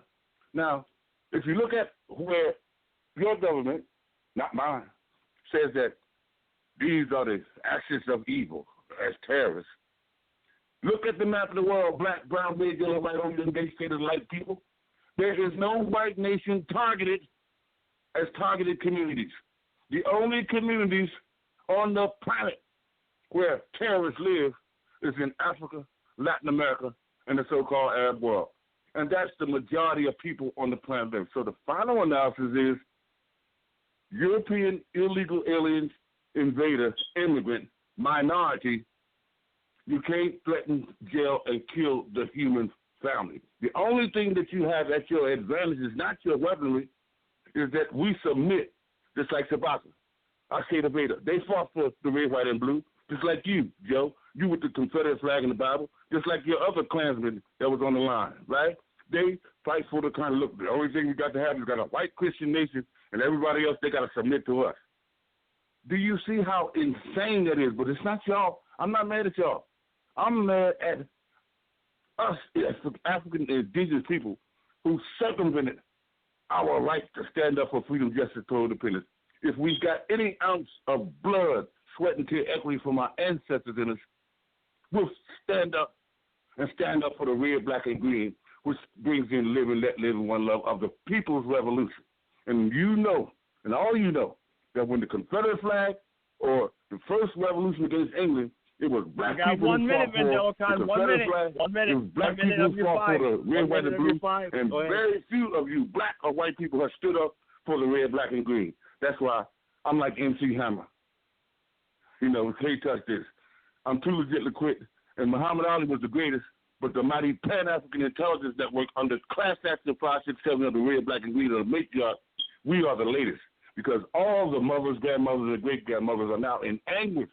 Now, if you look at where your government, not mine, says that these are the actions of evil as terrorists, look at the map of the world, black, brown, red, yellow, white, orange, and gay state of light people. There is no white nation targeted as targeted communities. The only communities on the planet where terrorists live is in Africa, Latin America, and the so-called Arab world. And that's the majority of people on the planet live. So the final analysis is European illegal aliens, invaders, immigrant, minority. You can't threaten, jail, and kill the human family. The only thing that you have at your advantage is not your weaponry, is that we submit, just like Sabaka, Al-Qaeda Beta. They fought for the red, white, and blue, just like you, Joe. You with the Confederate flag in the Bible, just like your other Klansmen that was on the line, right? They fight for the kind of look. The only thing we got to have is got a white Christian nation, and everybody else, they got to submit to us. Do you see how insane that is? But it's not y'all. I'm not mad at y'all. I'm mad at us as African indigenous people who circumvented our right to stand up for freedom, justice, total independence. If we got any ounce of blood, sweat, and tear equity from our ancestors in us, we'll stand up for the red, black, and green, which brings in live and let live in one love of the people's revolution. And you know, and all you know, that when the Confederate flag or the first revolution against England, it was black people who fought for the Confederate flag. It was black people who fought for the red, white, and blue. And very few of you, black or white people, have stood up for the red, black, and green. That's why I'm like MC Hammer. You know, can't touch this. I'm too legit to quit. And Muhammad Ali was the greatest, but the mighty Pan-African Intelligence Network under Class Action 567 of the red, black, and green of the matriarch, we are the latest. Because all the mothers, grandmothers, and great-grandmothers are now in anguish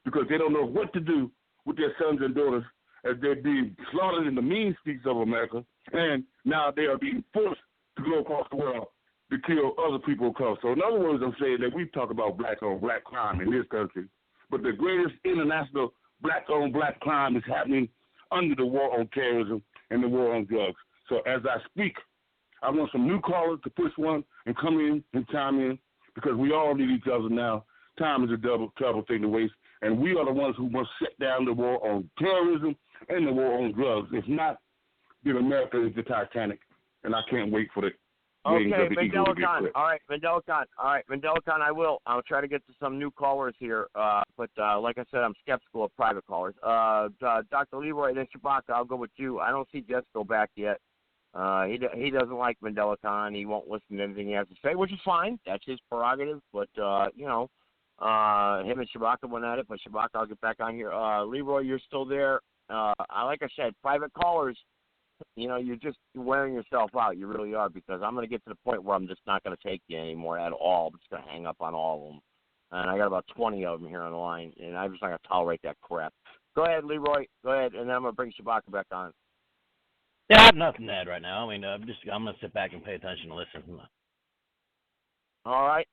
because they don't know what to do with their sons and daughters as they're being slaughtered in the mean streets of America, and now they are being forced to go across the world to kill other people across. So in other words, I'm saying that we talk about black-on-black crime in this country, but the greatest international black-on-black crime is happening under the war on terrorism and the war on drugs. So as I speak, I want some new callers to push one and come in and chime in because we all need each other now. Time is a trouble thing to waste, and we are the ones who must shut down the war on terrorism and the war on drugs. If not, then America is the Titanic, and I can't wait for the wings of the eagle to get clipped. All right, Mandela Khan, I will. I'll try to get to some new callers here, but like I said, I'm skeptical of private callers. Dr. Leroy, then Shabaka, I'll go with you. I don't see Jessica back yet. He doesn't like Mandela Khan. He won't listen to anything he has to say, which is fine. That's his prerogative. But, him and Shabaka went at it. But Shabaka, I'll get back on here. Leroy, you're still there. Like I said, private callers, you're just wearing yourself out. You really are, because I'm going to get to the point where I'm just not going to take you anymore at all. I'm just going to hang up on all of them. And I got about 20 of them here on the line, and I'm just not going to tolerate that crap. Go ahead, Leroy. Go ahead, and then I'm going to bring Shabaka back on. Yeah, I have nothing to add right now. I mean, I'm going to sit back and pay attention and listen. All right.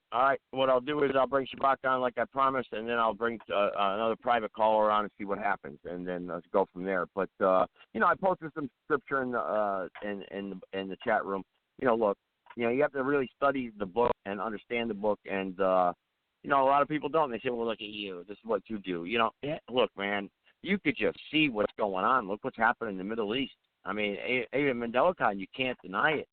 What I'll do is I'll bring Shabaka on like I promised, and then I'll bring another private caller on and see what happens, and then let's go from there. But I posted some scripture in the chat room. Look, you have to really study the book and understand the book, and a lot of people don't. They say, well, look at you. This is what you do. Look, man, you could just see what's going on. Look what's happening in the Middle East. I mean, even Mandela Khan, you can't deny it.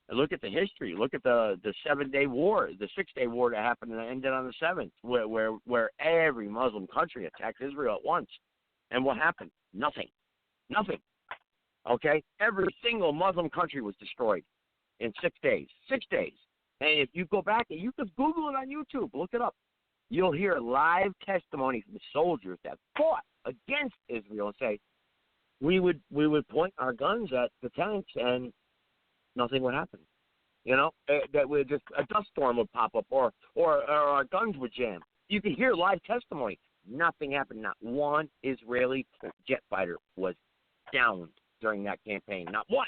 And look at the history. Look at the 7-day war, the 6-day war that happened and ended on the 7th, where every Muslim country attacked Israel at once. And what happened? Nothing. Nothing. Okay? Every single Muslim country was destroyed in 6 days. 6 days. And if you go back and you just Google it on YouTube, look it up, you'll hear live testimony from the soldiers that fought against Israel and say, we would point our guns at the tanks and nothing would happen. You know, that would just a dust storm would pop up or our guns would jam. You can hear live testimony. Nothing happened. Not one Israeli jet fighter was downed during that campaign. Not one.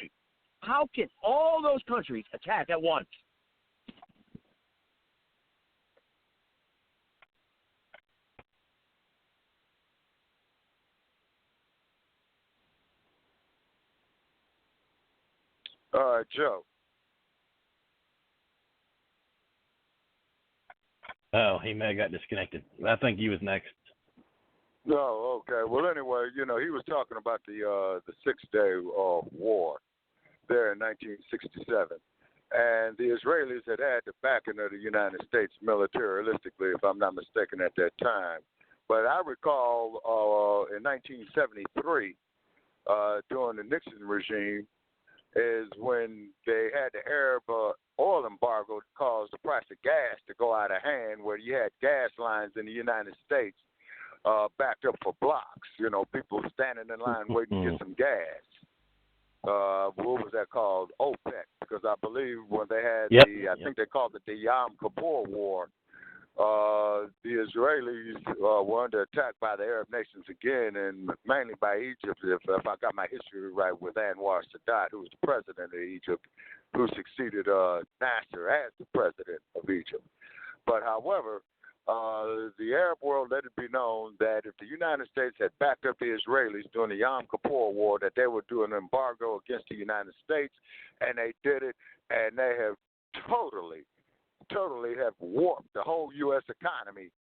How can all those countries attack at once? All right, Joe. Oh, he may have got disconnected. I think he was next. Oh, okay. Well, anyway, you know, he was talking about the 6-day war there in 1967. And the Israelis had the backing of the United States militaristically, if I'm not mistaken, at that time. But I recall in 1973, during the Nixon regime, is when they had the Arab oil embargo that caused the price of gas to go out of hand, where you had gas lines in the United States backed up for blocks. You know, people standing in line waiting to get some gas. What was that called? OPEC, because I believe when they had I think they called it the Yom Kippur War, the Israelis were under attack by the Arab nations again, and mainly by Egypt, if I got my history right, with Anwar Sadat, who was the president of Egypt, who succeeded Nasser as the president of Egypt. But however, the Arab world let it be known that if the United States had backed up the Israelis during the Yom Kippur War, that they would do an embargo against the United States, and they did it, and they have totally have warped the whole U.S. economy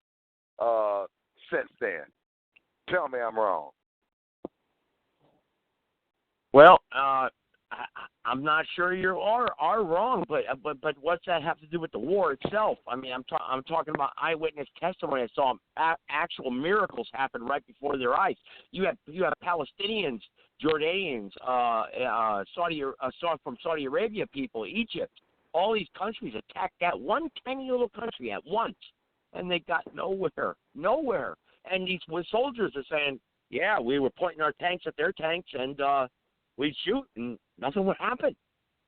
since then. Tell me I'm wrong. Well, I'm not sure you are wrong, but what's that have to do with the war itself? I mean, I'm talking about eyewitness testimony. I saw actual miracles happen right before their eyes. You have Palestinians, Jordanians, from Saudi Arabia people, Egypt. All these countries attacked that one tiny little country at once, and they got nowhere. And these soldiers are saying, yeah, we were pointing our tanks at their tanks, and we'd shoot, and nothing would happen.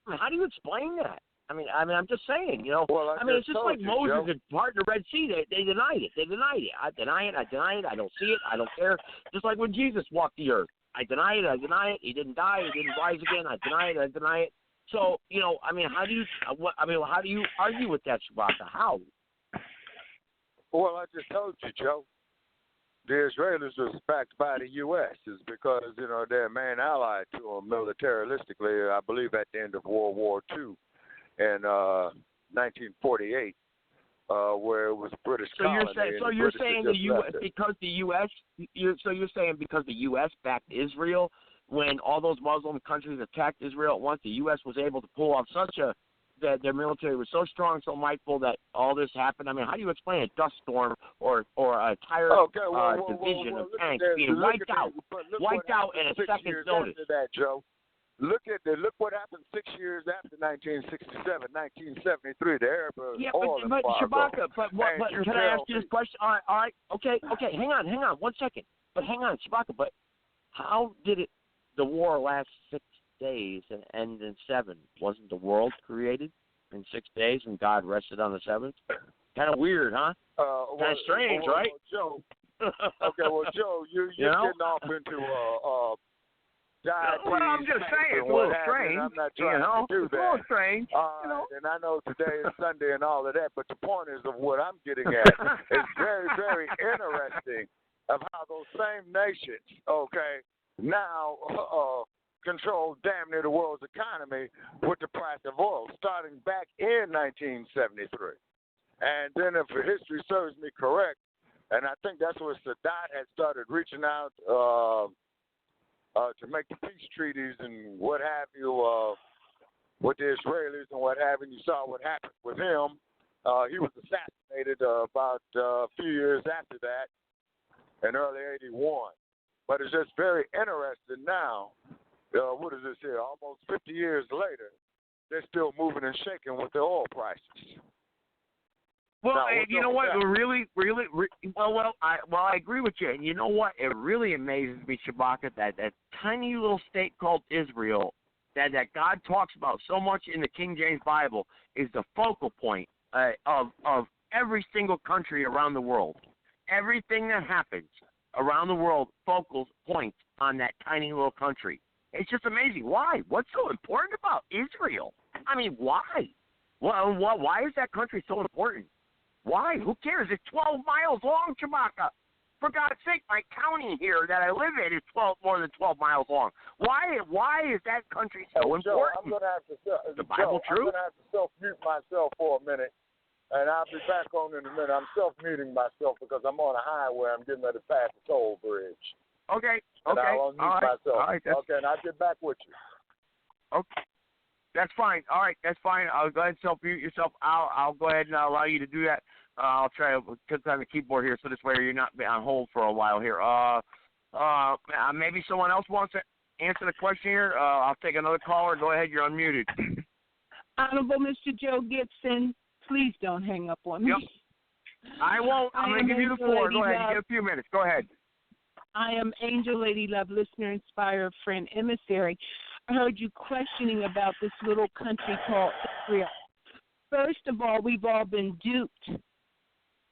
I mean, how do you explain that? I mean, I'm just saying, you know. Well, it's just like Moses had parted the Red Sea. They denied it. I deny it. I don't see it. I don't care. Just like when Jesus walked the earth. I deny it. He didn't die. He didn't rise again. I deny it. So, you know, I mean, how do you argue with that, Shabaka? How? Well, I just told you, Joe. The Israelis was backed by the U.S. is because, you know, they're a main ally to them militaristically, I believe, at the end of World War II in 1948, where it was British colony. So you're saying the U.S. because the U.S. So you're saying because the U.S. backed Israel. When all those Muslim countries attacked Israel at once, the U.S. was able to pull off that their military was so strong, so mightful that all this happened. I mean, how do you explain a dust storm or a entire division of tanks being wiped out in a second's notice? That, Joe. Look what happened 6 years after 1967, 1973. The Arab oil but embargo. Shabaka, can I ask you this question? All right, okay, hang on, 1 second. But hang on, Shabaka, but how did the war last 6 days and end in 7? Wasn't the world created in 6 days and God rested on the 7th? Kind of weird, huh? Kind of strange, right? Joe. Joe, you're getting off into well, I'm just saying, it's a little strange. I'm not trying to do that. It's a little strange. And I know today is Sunday and all of that, but the point is of what I'm getting at is very, very interesting of how those same nations, now control damn near the world's economy with the price of oil, starting back in 1973. And then if history serves me correct, and I think that's where Sadat had started reaching out to make the peace treaties and what have you with the Israelis and what have you. You saw what happened with him. He was assassinated about a few years after that in early 81. But it's just very interesting now. What is this here? Almost 50 years later, they're still moving and shaking with the oil prices. Well, Now, and you know what? I agree with you. And you know what? It really amazes me, Shabaka, that tiny little state called Israel, that God talks about so much in the King James Bible, is the focal point of every single country around the world. Everything that happens around the world focal points on that tiny little country. It's just amazing. Why? What's so important about Israel? I mean, why? Well, why is that country so important? Why? Who cares? It's 12 miles long, Chewbacca. For God's sake, my county here that I live in is more than 12 miles long. Why is that country so important? Joe, I'm going to have to the Bible true? I'm going to have to self-mute myself for a minute, and I'll be back on in a minute. I'm self-muting myself because I'm on a highway. I'm getting ready to pass the toll bridge. Okay. And I'll unmute myself. All right, okay, and I'll get back with you. Okay. That's fine. All right, that's fine. I'll go ahead and self-mute yourself. I'll go ahead and allow you to do that. I'll try to cut down the keyboard here so this way you're not on hold for a while here. Maybe someone else wants to answer the question here. I'll take another caller. Go ahead. You're unmuted. Honorable Mr. Joe Gibson, please don't hang up on me. Yep. I won't. I'm going to give you the floor. Go ahead. You get a few minutes. Go ahead. I am Angel Lady Love, listener, inspirer, friend, emissary. I heard you questioning about this little country called Israel. First of all, we've all been duped.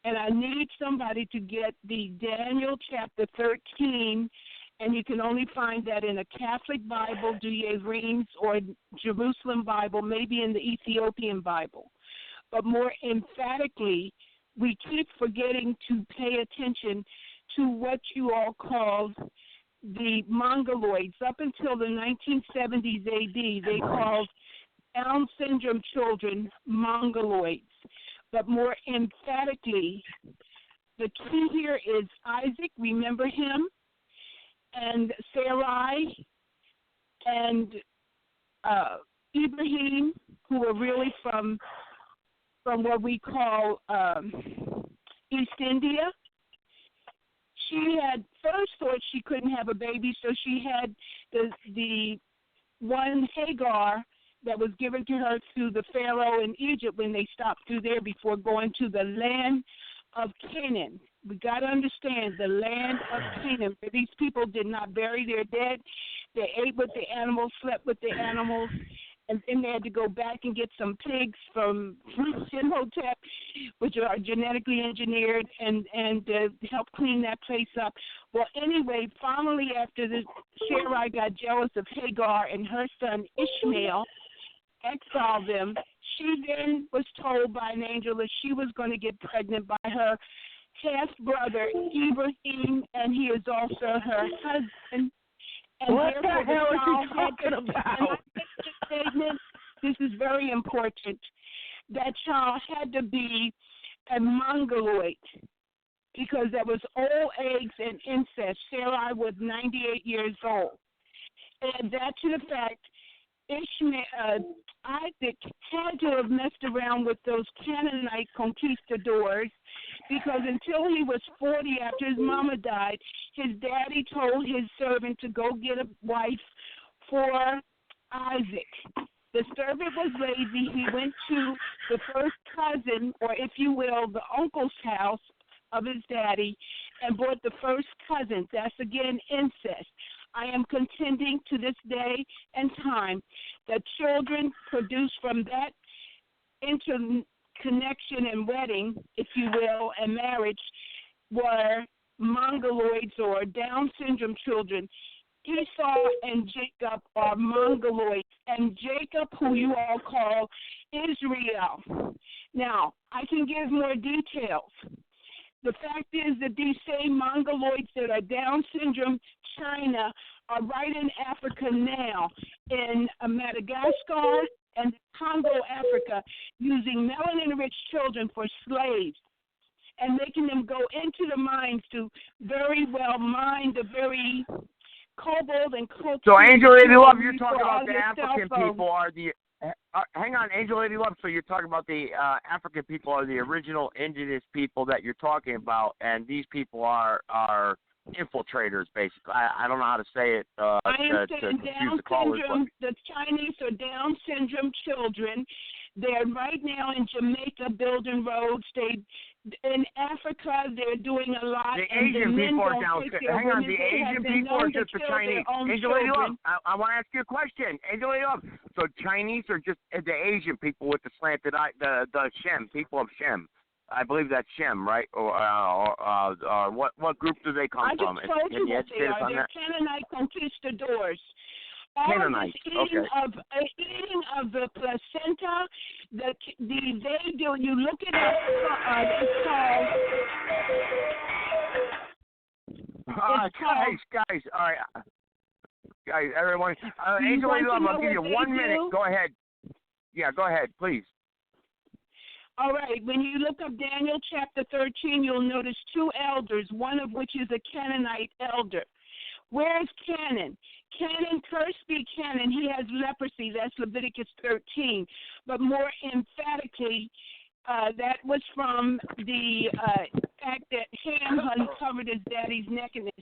And I need somebody to get the Daniel chapter 13, and you can only find that in a Catholic Bible, Douay Rheims, or Jerusalem Bible, maybe in the Ethiopian Bible. But more emphatically, we keep forgetting to pay attention to what you all called the Mongoloids. Up until the 1970s AD, they called Down syndrome children Mongoloids. But more emphatically, the key here is Isaac, remember him, and Sarai, and Ibrahim, who were really from what we call East India. She had first thought she couldn't have a baby, so she had the one Hagar that was given to her through the Pharaoh in Egypt when they stopped through there before going to the land of Canaan. We got to understand the land of Canaan, where these people did not bury their dead. They ate with the animals, slept with the animals, and then they had to go back and get some pigs from Imhotep, which are genetically engineered, and help clean that place up. Well, anyway, finally, after Sarai got jealous of Hagar and her son Ishmael, exiled them, she then was told by an angel that she was going to get pregnant by her half-brother, Ibrahim, and he is also her husband. And what the hell is he talking about? This is very important. That child had to be a Mongoloid because there was old eggs and incest. Sarai was 98 years old. And that to the fact, Isaac had to have messed around with those Canaanite conquistadors because until he was 40, after his mama died, his daddy told his servant to go get a wife for Isaac. The servant was lazy. He went to the first cousin, or if you will, the uncle's house of his daddy, and brought the first cousin. That's, again, incest. I am contending to this day and time that children produced from that interconnection and wedding, if you will, and marriage were Mongoloids or Down syndrome children. Esau and Jacob are Mongoloids, and Jacob, who you all call Israel. Now, I can give more details. The fact is that these same Mongoloids that are Down syndrome China are right in Africa now, in Madagascar and Congo, Africa, using melanin-rich children for slaves and making them go into the mines to very well mine the very cobalt and coltan. So, Angel Lady Love, you're talking about the African people are the... hang on, Angel Lady Love. So you're talking about the African people are the original indigenous people that you're talking about, and these people are infiltrators, basically. I don't know how to say it I am to saying confuse Down the callers. syndrome, the Chinese are Down syndrome children. They're right now in Jamaica building roads. In Africa, they're doing a lot. The and Asian the men people are don't down. take their Hang on, women. the They have Asian been people are known to just the kill Chinese. their own Angel Lady Love, children. I want to ask you a question. Angel Lady Love, so Chinese are just the Asian people with the slanted eye, the Shem, people of Shem. I believe that's Shem, right? Or what group do they come from? I just told Can you you what they educate us are. on They're that? Canaanite conquistadors. All Canaanites, of this eating okay. eating of the placenta, they do. You look it up. It's called. Guys, all right. Guys, everyone. Angel Lady Love, I'll give you 1 minute. Go ahead. Yeah, go ahead, please. All right, when you look up Daniel chapter 13, you'll notice two elders, one of which is a Canaanite elder. Where's Canaan? Canaan, cursed be Canaan. He has leprosy. That's Leviticus 13. But more emphatically, that was from the fact that Ham uncovered his daddy's nakedness.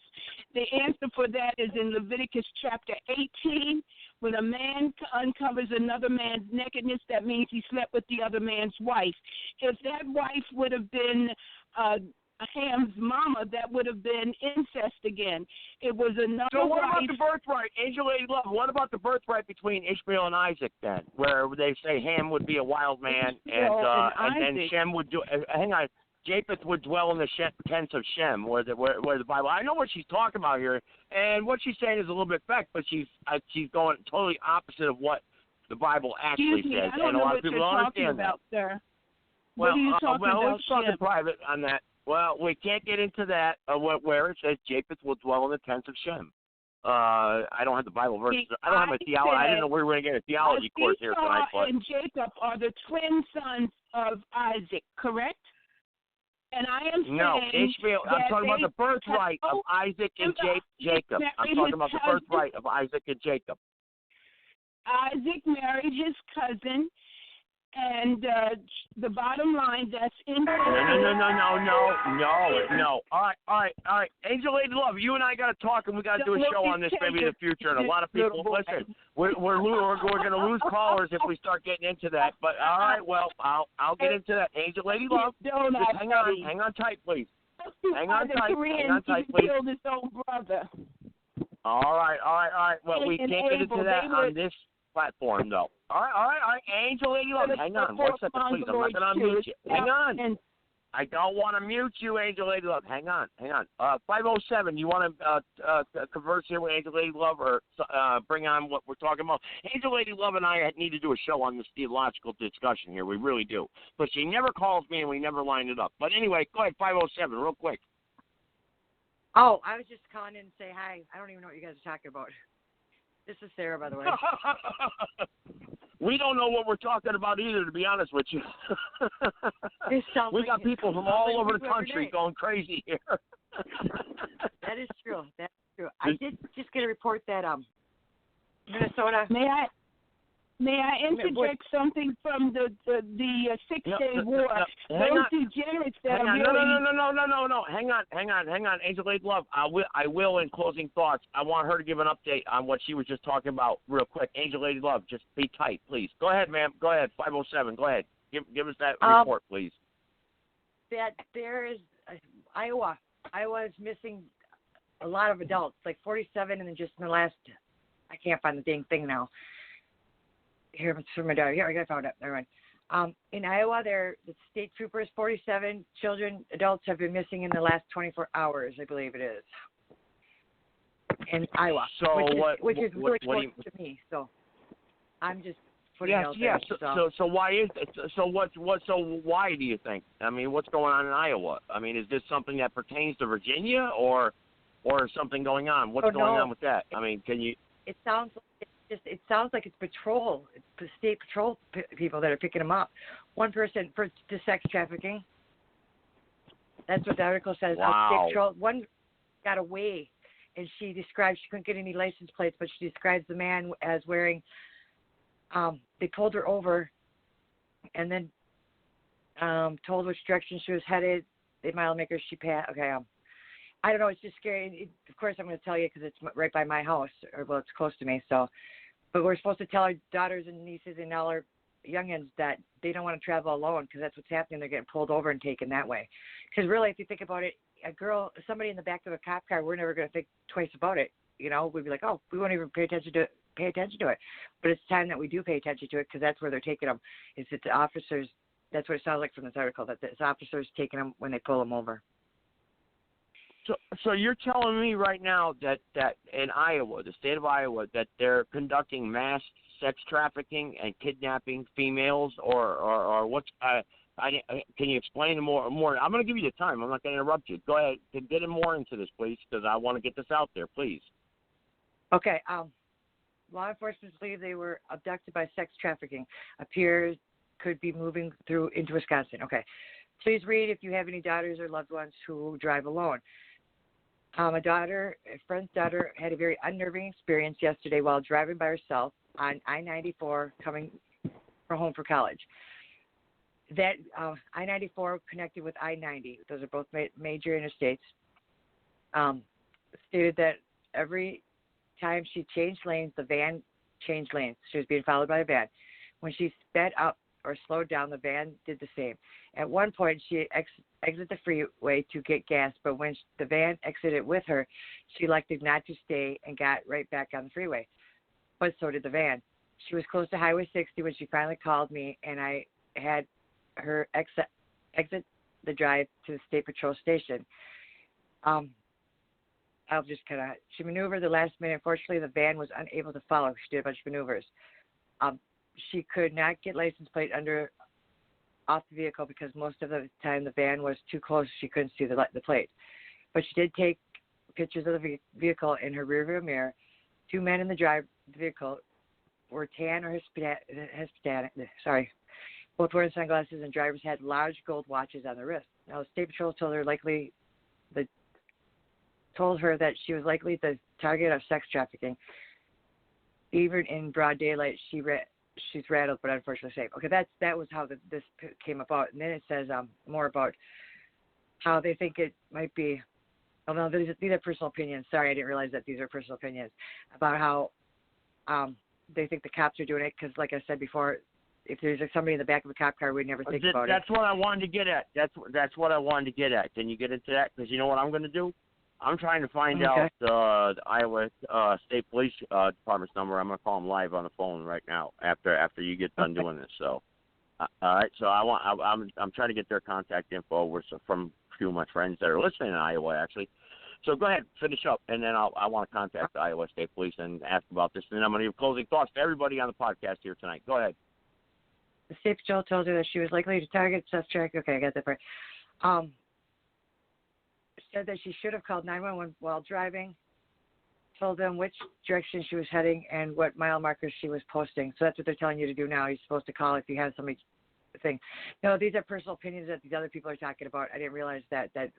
The answer for that is in Leviticus chapter 18. When a man uncovers another man's nakedness, that means he slept with the other man's wife. If that wife would have been Ham's mama, that would have been incest again. It was another So what wife. about the birthright? Angel Lady Love, what about the birthright between Ishmael and Isaac then? Where they say Ham would be a wild man and Shem would do hang on. Japheth would dwell in the tents of Shem, where the Bible. I know what she's talking about here, and what she's saying is a little bit fact, but she's going totally opposite of what the Bible actually says, I don't and a know lot what of people you're don't talking understand about, that. sir. What are you talking about? Let's talk in private on that. Well, we can't get into that where it says Japheth will dwell in the tents of Shem. I don't have the Bible verse. I don't have a theology. I didn't know we were going to get a theology course here tonight. But and Jacob are the twin sons of Isaac, correct? And I am saying no, Ishmael. I'm talking about the birthright of Isaac and Jacob. I'm talking about the birthright of Isaac and Jacob. Isaac married his cousin, and the bottom line, that's in. No. All right. Angel Lady Love, you and I got to talk, and we got to do a show on this maybe in the future. And a lot of people, listen, we're going to lose callers if we start getting into that. But all right, well, I'll get into that. Angel Lady Love, just hang on tight, please. Hang on tight, please. Killed his own brother. All right. Well, we can't get into that on this platform, though. All right. Angel Lady Love, hang on 1 second, please. I'm not going to unmute you. Hang on. I don't want to mute you, Angel Lady Love. Hang on. 507, you want to converse here with Angel Lady Love or bring on what we're talking about? Angel Lady Love and I need to do a show on this theological discussion here. We really do. But she never calls me and we never line it up. But anyway, go ahead, 507, real quick. Oh, I was just calling in to say hi. I don't even know what you guys are talking about. This is Sarah, by the way. We don't know what we're talking about either, to be honest with you. We got people from all over the country going crazy here. That is true. That's true. I did just get a report that Minnesota. May I interject something from the 6-day war? Those degenerates that are really... No. Hang on. Angel Lady Love, I will in closing thoughts. I want her to give an update on what she was just talking about real quick. Angel Lady Love, just be tight, please. Go ahead, ma'am. Go ahead, 507. Go ahead. Give us that report, please. That there is Iowa. Iowa is missing a lot of adults, like 47, and then just in the last... I can't find the dang thing now. Here, it's from my daughter. Here, I got it found out. Never mind. In Iowa, the state troopers, 47 children, adults have been missing in the last 24 hours, I believe it is. In Iowa, which is really close to me. So I'm just putting it out there. So why is it? So why do you think? I mean, what's going on in Iowa? I mean, is this something that pertains to Virginia or something going on? What's going on with that? I mean, can you? It sounds like it's patrol. It's the state patrol people that are picking them up. One person for sex trafficking. That's what the article says. Wow. Patrol. One got away, and she described she couldn't get any license plates, but she describes the man as wearing. They pulled her over, and then told which direction she was headed. They mile makers. She passed. Okay. I don't know. It's just scary. Of course, I'm going to tell you because it's right by my house, or well, it's close to me. So, but we're supposed to tell our daughters and nieces and all our youngins that they don't want to travel alone because that's what's happening. They're getting pulled over and taken that way. Because really, if you think about it, somebody in the back of a cop car, we're never going to think twice about it. You know, we'd be like, oh, we won't even pay attention to it. But it's time that we do pay attention to it because that's where they're taking them. Is that the officers? That's what it sounds like from this article. That the officers taking them when they pull them over. So you're telling me right now that in Iowa, the state of Iowa, that they're conducting mass sex trafficking and kidnapping females, or what's? Can you explain more? I'm going to give you the time. I'm not going to interrupt you. Go ahead. Get in more into this, please, because I want to get this out there, please. Okay. Law enforcement believe they were abducted by sex trafficking. Appears could be moving through into Wisconsin. Okay. Please read if you have any daughters or loved ones who drive alone. A friend's daughter had a very unnerving experience yesterday while driving by herself on I-94 coming from home for college. That I-94 connected with I-90. Those are both major interstates. Stated that every time she changed lanes, the van changed lanes. She was being followed by a van. When she sped up or slowed down, the van did the same. At one point, she exited the freeway to get gas, but when the van exited with her, she elected not to stay and got right back on the freeway. But so did the van. She was close to Highway 60 when she finally called me, and I had her exit the drive to the State Patrol station. She maneuvered the last minute. Unfortunately, the van was unable to follow. She did a bunch of maneuvers. She could not get license plate off the vehicle because most of the time the van was too close. She couldn't see the plate. But she did take pictures of the vehicle in her rearview mirror. Two men in the vehicle were tan or Hispanic. Both wearing sunglasses, and drivers had large gold watches on their wrists. Now, the State Patrol told her that she was likely the target of sex trafficking. Even in broad daylight, she's rattled, but unfortunately safe. Okay, that was how this came about. And then it says more about how they think it might be. Oh no, these are personal opinions. Sorry, I didn't realize that these are personal opinions about how they think the cops are doing it. Because, like I said before, if there's somebody in the back of a cop car, we'd never think about it. That's what I wanted to get at. That's what I wanted to get at. Can you get into that? Because you know what I'm going to do? I'm trying to find out the Iowa State Police Department's number. I'm going to call them live on the phone right now after you get done doing this. So, all right. So I'm trying to get their contact info from a few of my friends that are listening in Iowa, actually. So go ahead, finish up, and then I want to contact the Iowa State Police and ask about this. And then I'm going to give closing thoughts to everybody on the podcast here tonight. Go ahead. The State Patrol told her that she was likely to target sex trafficking. Okay, I got that part. Said that she should have called 911 while driving, told them which direction she was heading and what mile markers she was posting. So that's what they're telling you to do now. You're supposed to call if you have somebody thing. No, these are personal opinions that these other people are talking about. I didn't realize that they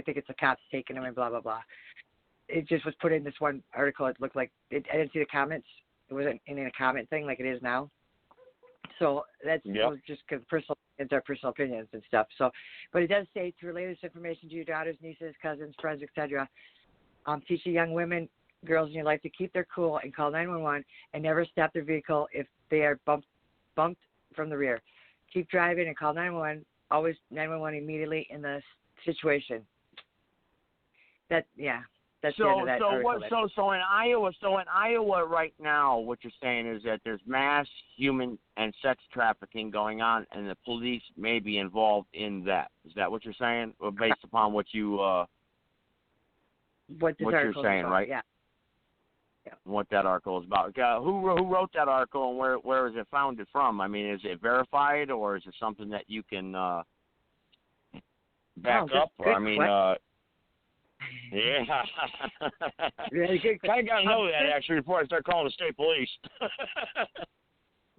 think it's the cops taking them and blah, blah, blah. It just was put in this one article. It looked like I didn't see the comments. It wasn't in a comment thing like it is now. So that's just because personal opinions are personal opinions and stuff. So, but it does say to relay this information to your daughters, nieces, cousins, friends, etc. Teach the young women, girls in your life to keep their cool and call 911 and never stop their vehicle if they are bumped from the rear. Keep driving and call 911. Always 911 immediately in the situation. That's the end of that article. So in Iowa right now, what you're saying is that there's mass human and sex trafficking going on, and the police may be involved in that. Is that what you're saying, or based upon what you're saying, right? Yeah. What that article is about. Who wrote that article, and where is it founded from? I mean, is it verified, or is it something that you can back up? Or, I mean, yeah. Really good. I got to know that, actually, before I start calling the state police.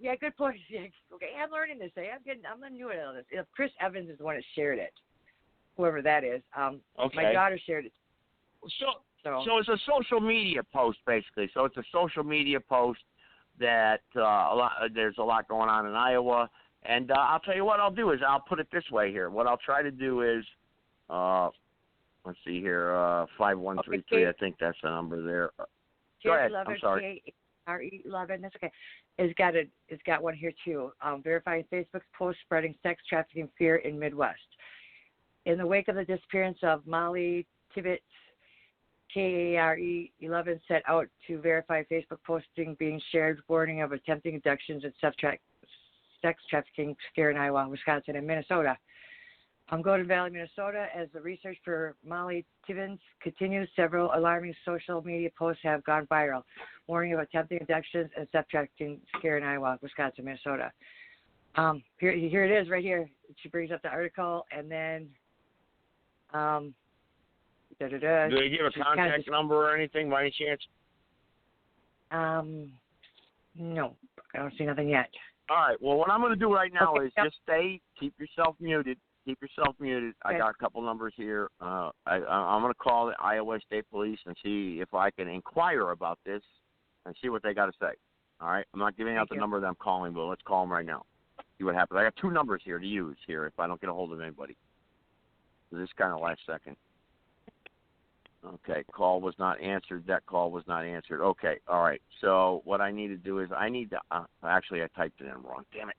Yeah, good point. Yeah. Okay, I'm learning this. I'm new at all this. Chris Evans is the one that shared it, whoever that is. My daughter shared it. So it's a social media post, basically. So it's a social media post that there's a lot going on in Iowa. And I'll tell you what I'll do is I'll put it this way here. What I'll try to do is, Let's see here. 5133. I think that's the number there. Go ahead. I'm sorry. RE11. That's okay. It's got one here too. Verifying Facebook's post spreading sex trafficking fear in Midwest. In the wake of the disappearance of Molly Tibbetts, KARE11 set out to verify Facebook posting being shared warning of attempting abductions and sex trafficking scare in Iowa, Wisconsin, and Minnesota. Golden Valley, Minnesota, as the research for Molly Tibbetts continues, several alarming social media posts have gone viral, warning of attempting abductions and sex trafficking scare in Iowa, Wisconsin, Minnesota. Here it is right here. She brings up the article, and then do they give a contact number or anything by any chance? No, I don't see nothing yet. All right. Well, what I'm going to do right now is just keep yourself muted. Keep yourself muted. Okay. I got a couple numbers here. I'm going to call the Iowa State Police and see if I can inquire about this and see what they got to say. All right? I'm not giving out the number that I'm calling, but let's call them right now. See what happens. I got two numbers here to use here if I don't get a hold of anybody. This kind of last second. Okay, call was not answered. That call was not answered. Okay, all right. So what I need to do is I need to actually I typed it in wrong. Damn it.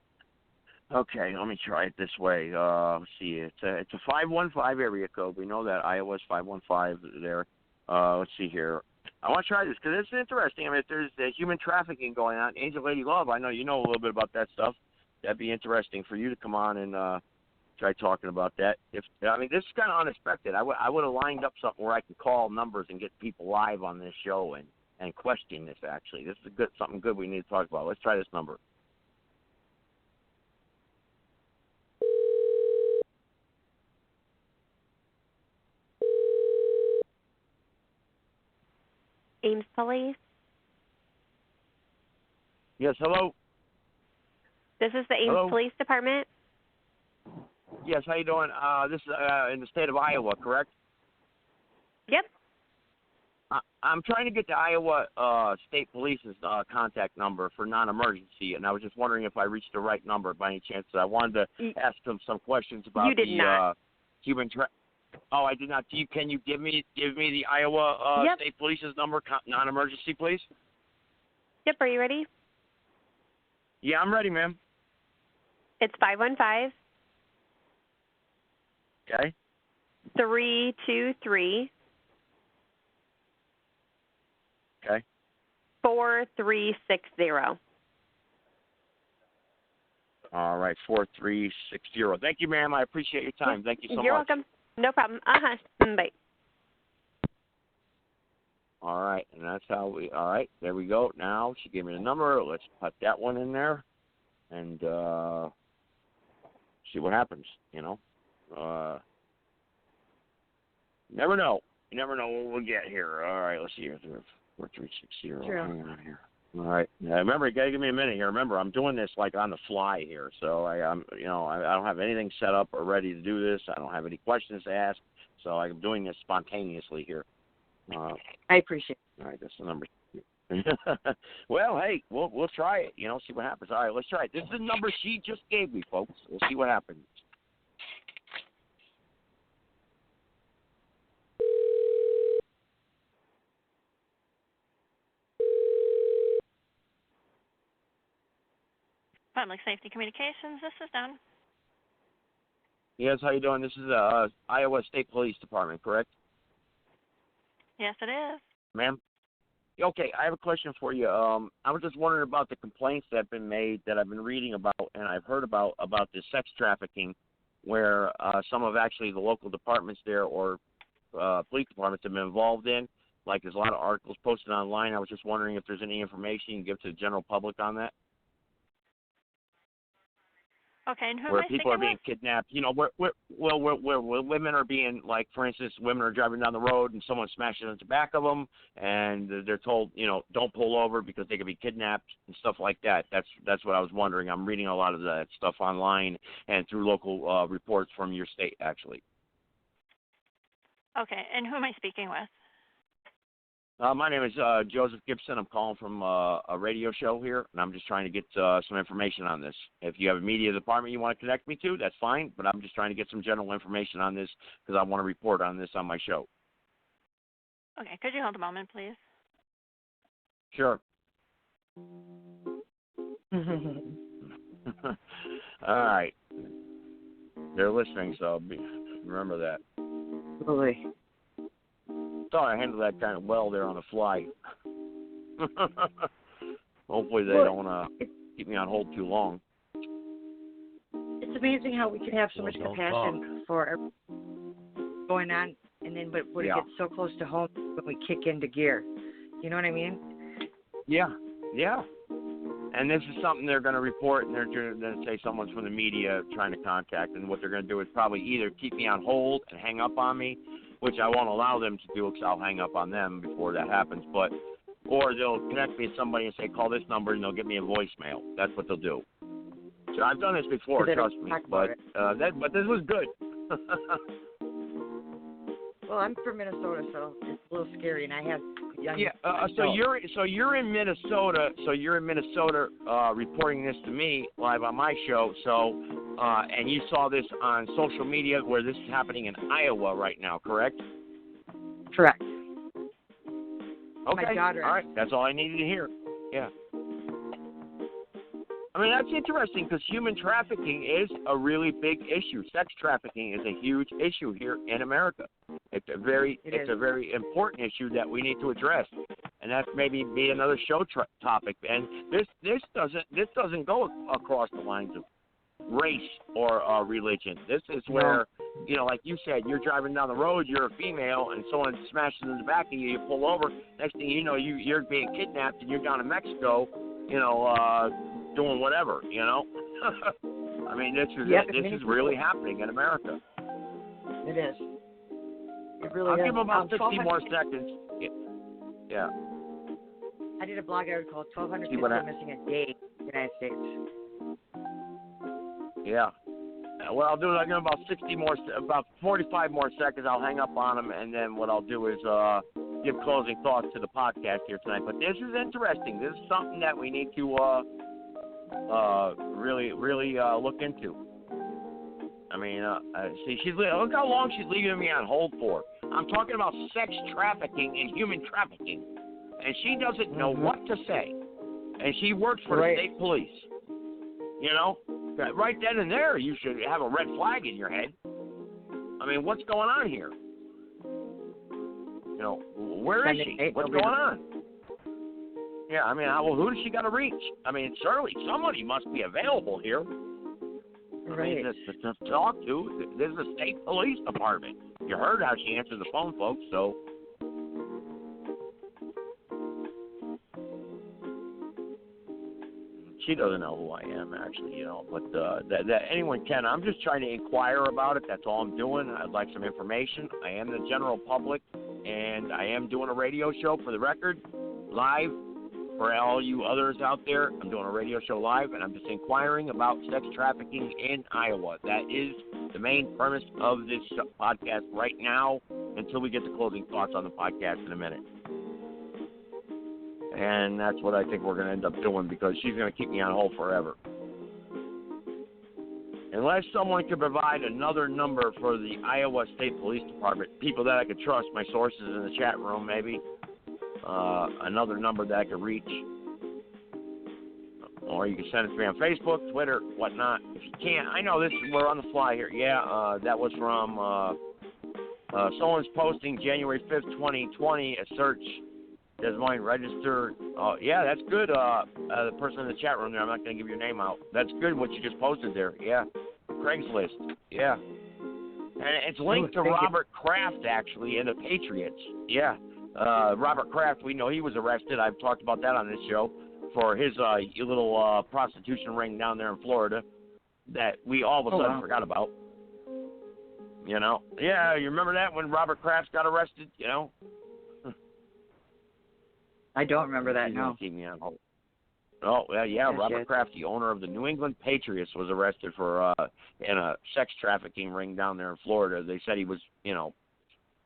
Okay, let me try it this way. Let's see. It's a 515 area code. We know that Iowa's 515 there. Let's see here. I want to try this because it's interesting. I mean, if there's human trafficking going on, Angel Lady Love, I know you know a little bit about that stuff. That'd be interesting for you to come on and try talking about that. This is kind of unexpected. I would have lined up something where I could call numbers and get people live on this show and question this. Actually, this is something good we need to talk about. Let's try this number. Ames Police. Yes, hello. This is the Ames Police Department. Yes, how you doing? This is in the state of Iowa, correct? Yep. I'm trying to get the Iowa State Police's contact number for non-emergency, and I was just wondering if I reached the right number by any chance. I wanted to ask them some questions about human Oh, I did not. Can you give me the Iowa State Police's number, non-emergency, please? Yep. Are you ready? Yeah, I'm ready, ma'am. It's 515. Okay. 323. Okay. 4360. All right, 4360. Thank you, ma'am. I appreciate your time. Thank you so much. You're welcome. No problem. Bye. All right, and that's how all right, there we go. Now she gave me the number. Let's put that one in there and see what happens, Never know. You never know what we'll get here. All right, let's see here. 4360. Sure. Hang on here. All right. Now, remember, you gotta give me a minute here. Remember, I'm doing this like on the fly here, so I don't have anything set up or ready to do this. I don't have any questions to ask, so I'm doing this spontaneously here. I appreciate it. All right, that's the number. Well, hey, we'll try it. See what happens. All right, let's try it. This is the number she just gave me, folks. We'll see what happens. Public Safety Communications, this is Dawn. Yes, how you doing? This is Iowa State Police Department, correct? Yes, it is. Ma'am? Okay, I have a question for you. I was just wondering about the complaints that have been made that I've been reading about and I've heard about the sex trafficking where some of actually the local departments there or police departments have been involved in. Like there's a lot of articles posted online. I was just wondering if there's any information you can give to the general public on that. Okay, and who where am I people are speaking being kidnapped, where women are being, like, for instance, women are driving down the road and someone smashes into the back of them and they're told, don't pull over because they could be kidnapped and stuff like that. That's what I was wondering. I'm reading a lot of that stuff online and through local reports from your state, actually. Okay, and who am I speaking with? My name is Joseph Gibson. I'm calling from a radio show here, and I'm just trying to get some information on this. If you have a media department you want to connect me to, that's fine, but I'm just trying to get some general information on this because I want to report on this on my show. Okay, could you hold a moment, please? Sure. All right. They're listening, so remember that. Really? Thought I handled that kind of well there on the fly. Hopefully they don't keep me on hold too long. It's amazing how we can have so much compassion for going on, and then but when it gets so close to home, when we kick into gear. You know what I mean? Yeah. And this is something they're going to report, and they're going to say someone's from the media trying to contact, and what they're going to do is probably either keep me on hold and hang up on me, which I won't allow them to do because I'll hang up on them before that happens, or they'll connect me to somebody and say, call this number, and they'll give me a voicemail. That's what they'll do. So I've done this before, trust me, but this was good. Well, I'm from Minnesota, so it's a little scary, and I have young. So you're in Minnesota. So you're in Minnesota, reporting this to me live on my show. So, and you saw this on social media where this is happening in Iowa right now, correct? Correct. Okay. My daughter. All right. That's all I needed to hear. Yeah. I mean, that's interesting because human trafficking is a really big issue. Sex trafficking is a huge issue here in America. It's a very important issue that we need to address, and that maybe be another show topic. And this doesn't go across the lines of race or religion. This is where, like you said, you're driving down the road, you're a female, and someone smashes in the back of you. You pull over. Next thing you know, you're being kidnapped, and you're down in Mexico. Doing whatever, I mean, this is really happening in America. It is. It really I'll is. give about 50 more seconds. Yeah. I did a blog article, 1,200 kids are missing a day in the United States. Yeah. What I'll do is I'll give about 45 more seconds. I'll hang up on them, and then what I'll do is give closing thoughts to the podcast here tonight. But this is interesting. This is something that we need to really look into. I mean, look how long she's leaving me on hold for. I'm talking about sex trafficking and human trafficking, and she doesn't know what to say. And she works for the state police. Right then and there, you should have a red flag in your head. I mean, what's going on here? Where is she? What's going on? Yeah, I mean, who does she got to reach? I mean, surely somebody must be available here. Right. I mean, to talk to. This is a state police department. You heard how she answered the phone, folks, so. She doesn't know who I am, actually, but that anyone can. I'm just trying to inquire about it. That's all I'm doing. I'd like some information. I am the general public, and I am doing a radio show for the record, live. For all you others out there, I'm doing a radio show live, and I'm just inquiring about sex trafficking in Iowa. That is the main premise of this podcast right now until we get the closing thoughts on the podcast in a minute. And that's what I think we're going to end up doing because she's going to keep me on hold forever. Unless someone can provide another number for the Iowa State Police Department, people that I could trust, my sources in the chat room maybe, another number that I could reach. Or you can send it to me on Facebook, Twitter, whatnot. If you can't, I know we're on the fly here. Yeah, that was from someone's posting January 5th, 2020, a search Des Moines Register. Yeah, that's good. The person in the chat room there, I'm not going to give your name out. That's good what you just posted there. Yeah. Craigslist. Yeah. And it's linked to Robert Kraft, actually, in the Patriots. Yeah. Robert Kraft, we know he was arrested. I've talked about that on this show for his little prostitution ring down there in Florida that we all of a sudden forgot about. Yeah, you remember that when Robert Kraft got arrested, I don't remember that, no. Keep me on hold. Oh, yeah, Robert Kraft, the owner of the New England Patriots, was arrested for in a sex trafficking ring down there in Florida. They said he was,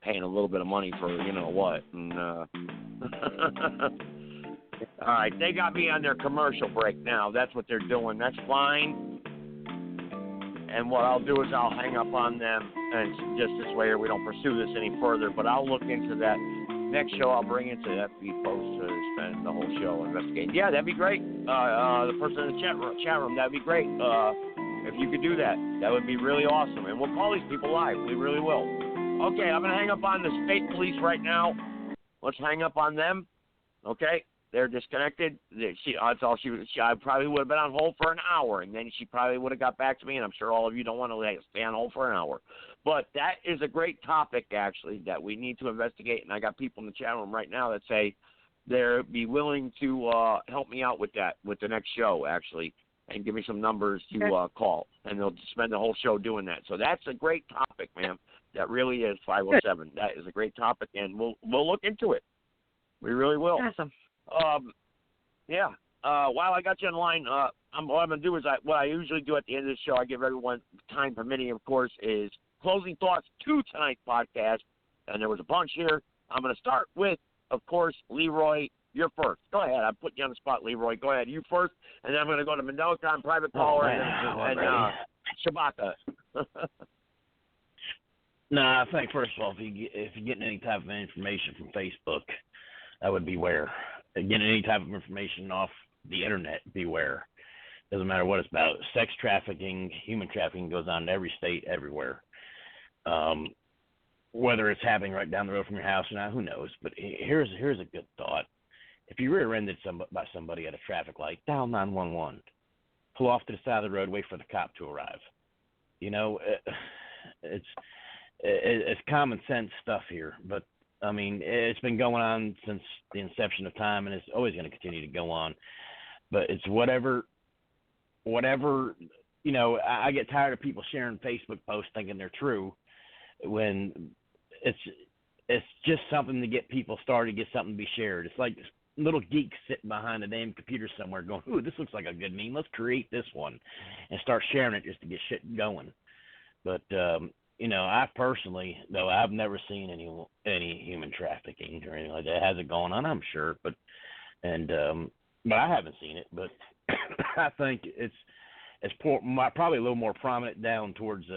paying a little bit of money for what. And, all right, they got me on their commercial break now. That's what they're doing. That's fine. And what I'll do is I'll hang up on them, and just this way we don't pursue this any further. But I'll look into that. Next show, I'll bring into the FB post to spend the whole show investigating. Yeah, that'd be great. The person in the chat room, that'd be great. If you could do that, that would be really awesome. And we'll call these people live. We really will. Okay, I'm going to hang up on the state police right now. Let's hang up on them. Okay? They're disconnected. I probably would have been on hold for an hour, and then she probably would have got back to me, and I'm sure all of you don't want to stay on hold for an hour. But that is a great topic, actually, that we need to investigate, and I got people in the chat room right now that say they'll be willing to help me out with that, with the next show, actually, and give me some numbers to call, and they'll spend the whole show doing that. So that's a great topic, ma'am. That really is 507. That is a great topic, and we'll look into it. We really will. Awesome. While I got you on the line, what I'm going to do is what I usually do at the end of the show, I give everyone, time permitting, of course, is closing thoughts to tonight's podcast. And there was a bunch here. I'm going to start with, of course, Leroy. You're first. Go ahead. I'm putting you on the spot, Leroy. Go ahead. You first. And then I'm going to go to Mendoza, private caller, and Shabaka. No, I think, first of all, if you're getting any type of information from Facebook, I would beware. Getting any type of information off the internet, beware. Doesn't matter what it's about. Sex trafficking, human trafficking goes on in every state, everywhere. Whether it's happening right down the road from your house or not, who knows? But here's a good thought. If you're rear-ended by somebody at a traffic light, dial 911. Pull off to the side of the road, wait for the cop to arrive. It's common sense stuff here, but I mean, it's been going on since the inception of time, and it's always going to continue to go on. But it's whatever. I get tired of people sharing Facebook posts thinking they're true, when it's just something to get people started, get something to be shared. It's like little geeks sitting behind a damn computer somewhere going, "Ooh, this looks like a good meme. Let's create this one," and start sharing it just to get shit going. But I personally, though, I've never seen any human trafficking or anything like that. It hasn't gone on, I'm sure, but I haven't seen it. But I think it's probably a little more prominent down towards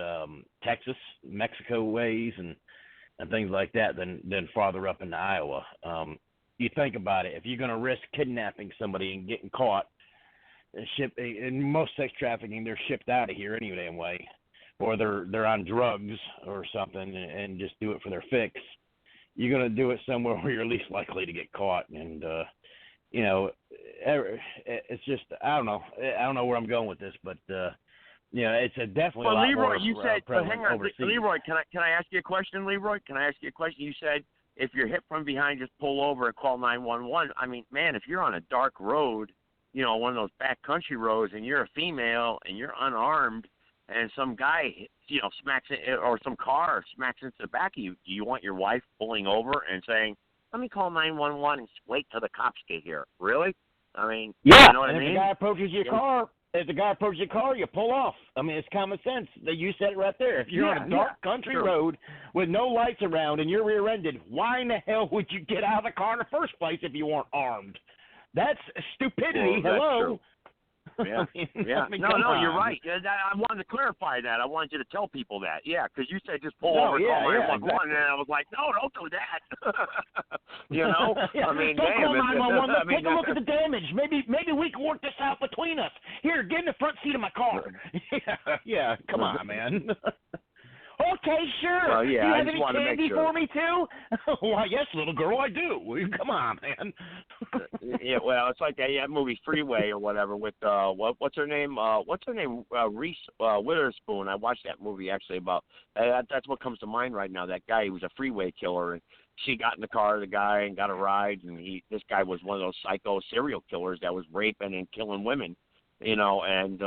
Texas, Mexico ways, and things like that than farther up into Iowa. You think about it, if you're going to risk kidnapping somebody and getting caught, in most sex trafficking, they're shipped out of here any damn way. Or they're on drugs or something and just do it for their fix. You're going to do it somewhere where you're least likely to get caught. And, it's just, I don't know. I don't know where I'm going with this, but, it's definitely a lot Leroy, more you said, hang on, overseas. Leroy, can I ask you a question, Leroy? Can I ask you a question? You said if you're hit from behind, just pull over and call 911. I mean, man, if you're on a dark road, one of those backcountry roads, and you're a female and you're unarmed, and some guy, smacks it, or some car smacks into the back of you, do you want your wife pulling over and saying, "Let me call 911 and wait till the cops get here"? Really? I mean, yeah. You know what I mean? If the guy approaches your car, you pull off. I mean, it's common sense. You said it right there. If you're on a dark country road with no lights around and you're rear-ended, why in the hell would you get out of the car in the first place if you weren't armed? That's stupidity. Well, Hello. true. Yeah, No, you're right. I wanted to clarify that. I wanted you to tell people that. Yeah, because you said just pull over and call 911, exactly. And I was like, no, don't do that. I mean, don't damn. Call 911. Let's take a look at the damage. Maybe we can work this out between us. Here, get in the front seat of my car. Yeah. Come on, man. Okay, sure. Well, yeah, do you I have just any wanted to make candy sure. for me too? Why, yes, little girl, I do. Come on, man. Yeah, well, it's like that movie Freeway or whatever with what's her name? Reese Witherspoon. I watched that movie actually about. That's what comes to mind right now. That guy who was a freeway killer, and she got in the car with the guy and got a ride, and this guy was one of those psycho serial killers that was raping and killing women, and.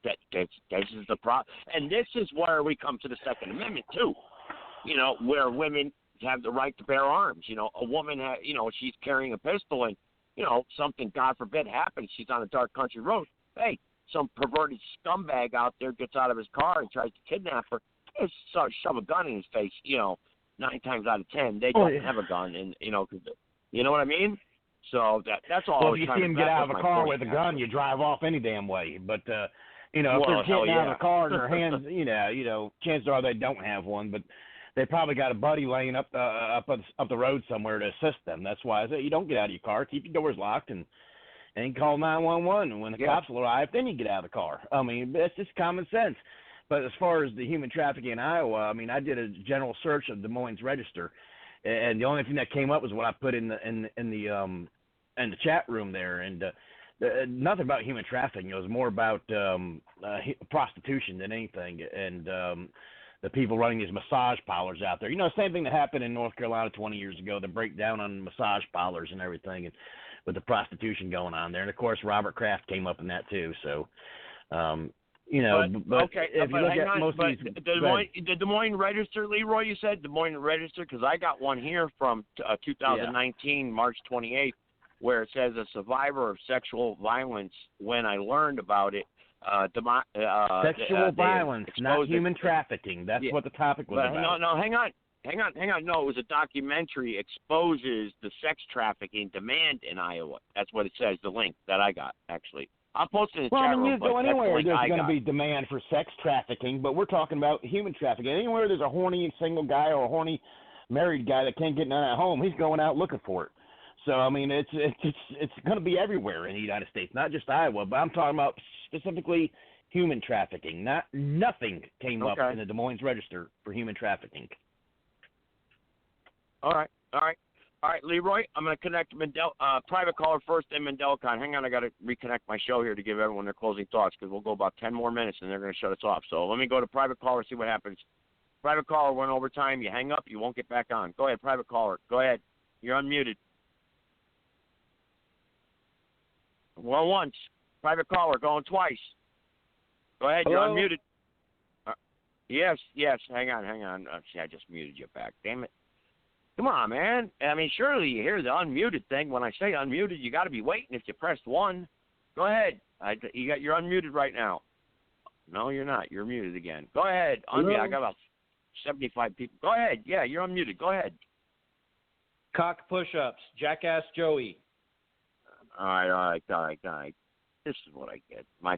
This is the problem, and this is where we come to the Second Amendment too. Where women have the right to bear arms. A woman, she's carrying a pistol, and something, God forbid, happens. She's on a dark country road. Hey, some perverted scumbag out there gets out of his car and tries to kidnap her. Just shove a gun in his face. 9 times out of 10 they don't have a gun, and you know what I mean. So that's all. Well, if you see them get out of a car with a gun, you drive off any damn way. But you know, if they're getting out of the car in their hands, you know, chances are they don't have one, but they probably got a buddy laying up the road somewhere to assist them. That's why I say you don't get out of your car, keep your doors locked, and call 911. And when the cops will arrive, then you get out of the car. I mean, that's just common sense. But as far as the human trafficking in Iowa, I mean, I did a general search of Des Moines Register, and the only thing that came up was what I put in the chat room there, and nothing about human trafficking. It was more about prostitution than anything, and the people running these massage parlors out there. You know, same thing that happened in North Carolina 20 years ago, the breakdown on massage parlors and everything, and with the prostitution going on there. And, of course, Robert Kraft came up in that too. So, you know, but if you look at most of these... The Des Moines Register, Leroy, you said? Des Moines Register? Because I got one here from 2019, March 28th, where it says a survivor of sexual violence, when I learned about it, sexual violence, not human trafficking. That's what the topic was about. No, hang on. No, it was a documentary exposes the sex trafficking demand in Iowa. That's what it says, the link that I got, actually. I'll post it in the chat room. You go anywhere, there's going to be demand for sex trafficking, but we're talking about human trafficking. Anywhere there's a horny single guy or a horny married guy that can't get none at home, he's going out looking for it. So, I mean, it's going to be everywhere in the United States, not just Iowa, but I'm talking about specifically human trafficking. Nothing came up in the Des Moines Register for human trafficking. All right, Leroy, I'm going to connect private caller first, then Mendelcon. Hang on, I got to reconnect my show here to give everyone their closing thoughts, because we'll go about 10 more minutes, and they're going to shut us off. So let me go to private caller, see what happens. Private caller went over time. You hang up, you won't get back on. Go ahead, private caller. Go ahead. You're unmuted. Well, once. Private caller going twice. Go ahead. Hello? You're unmuted. Yes. Hang on. See, I just muted you back. Damn it. Come on, man. I mean, surely you hear the unmuted thing. When I say unmuted, you got to be waiting if you pressed 1. Go ahead. You're unmuted right now. No, you're not. You're muted again. Go ahead. Unmute. I got about 75 people. Go ahead. Yeah, you're unmuted. Go ahead. Cock push-ups. Jackass Joey. All right. This is what I get. My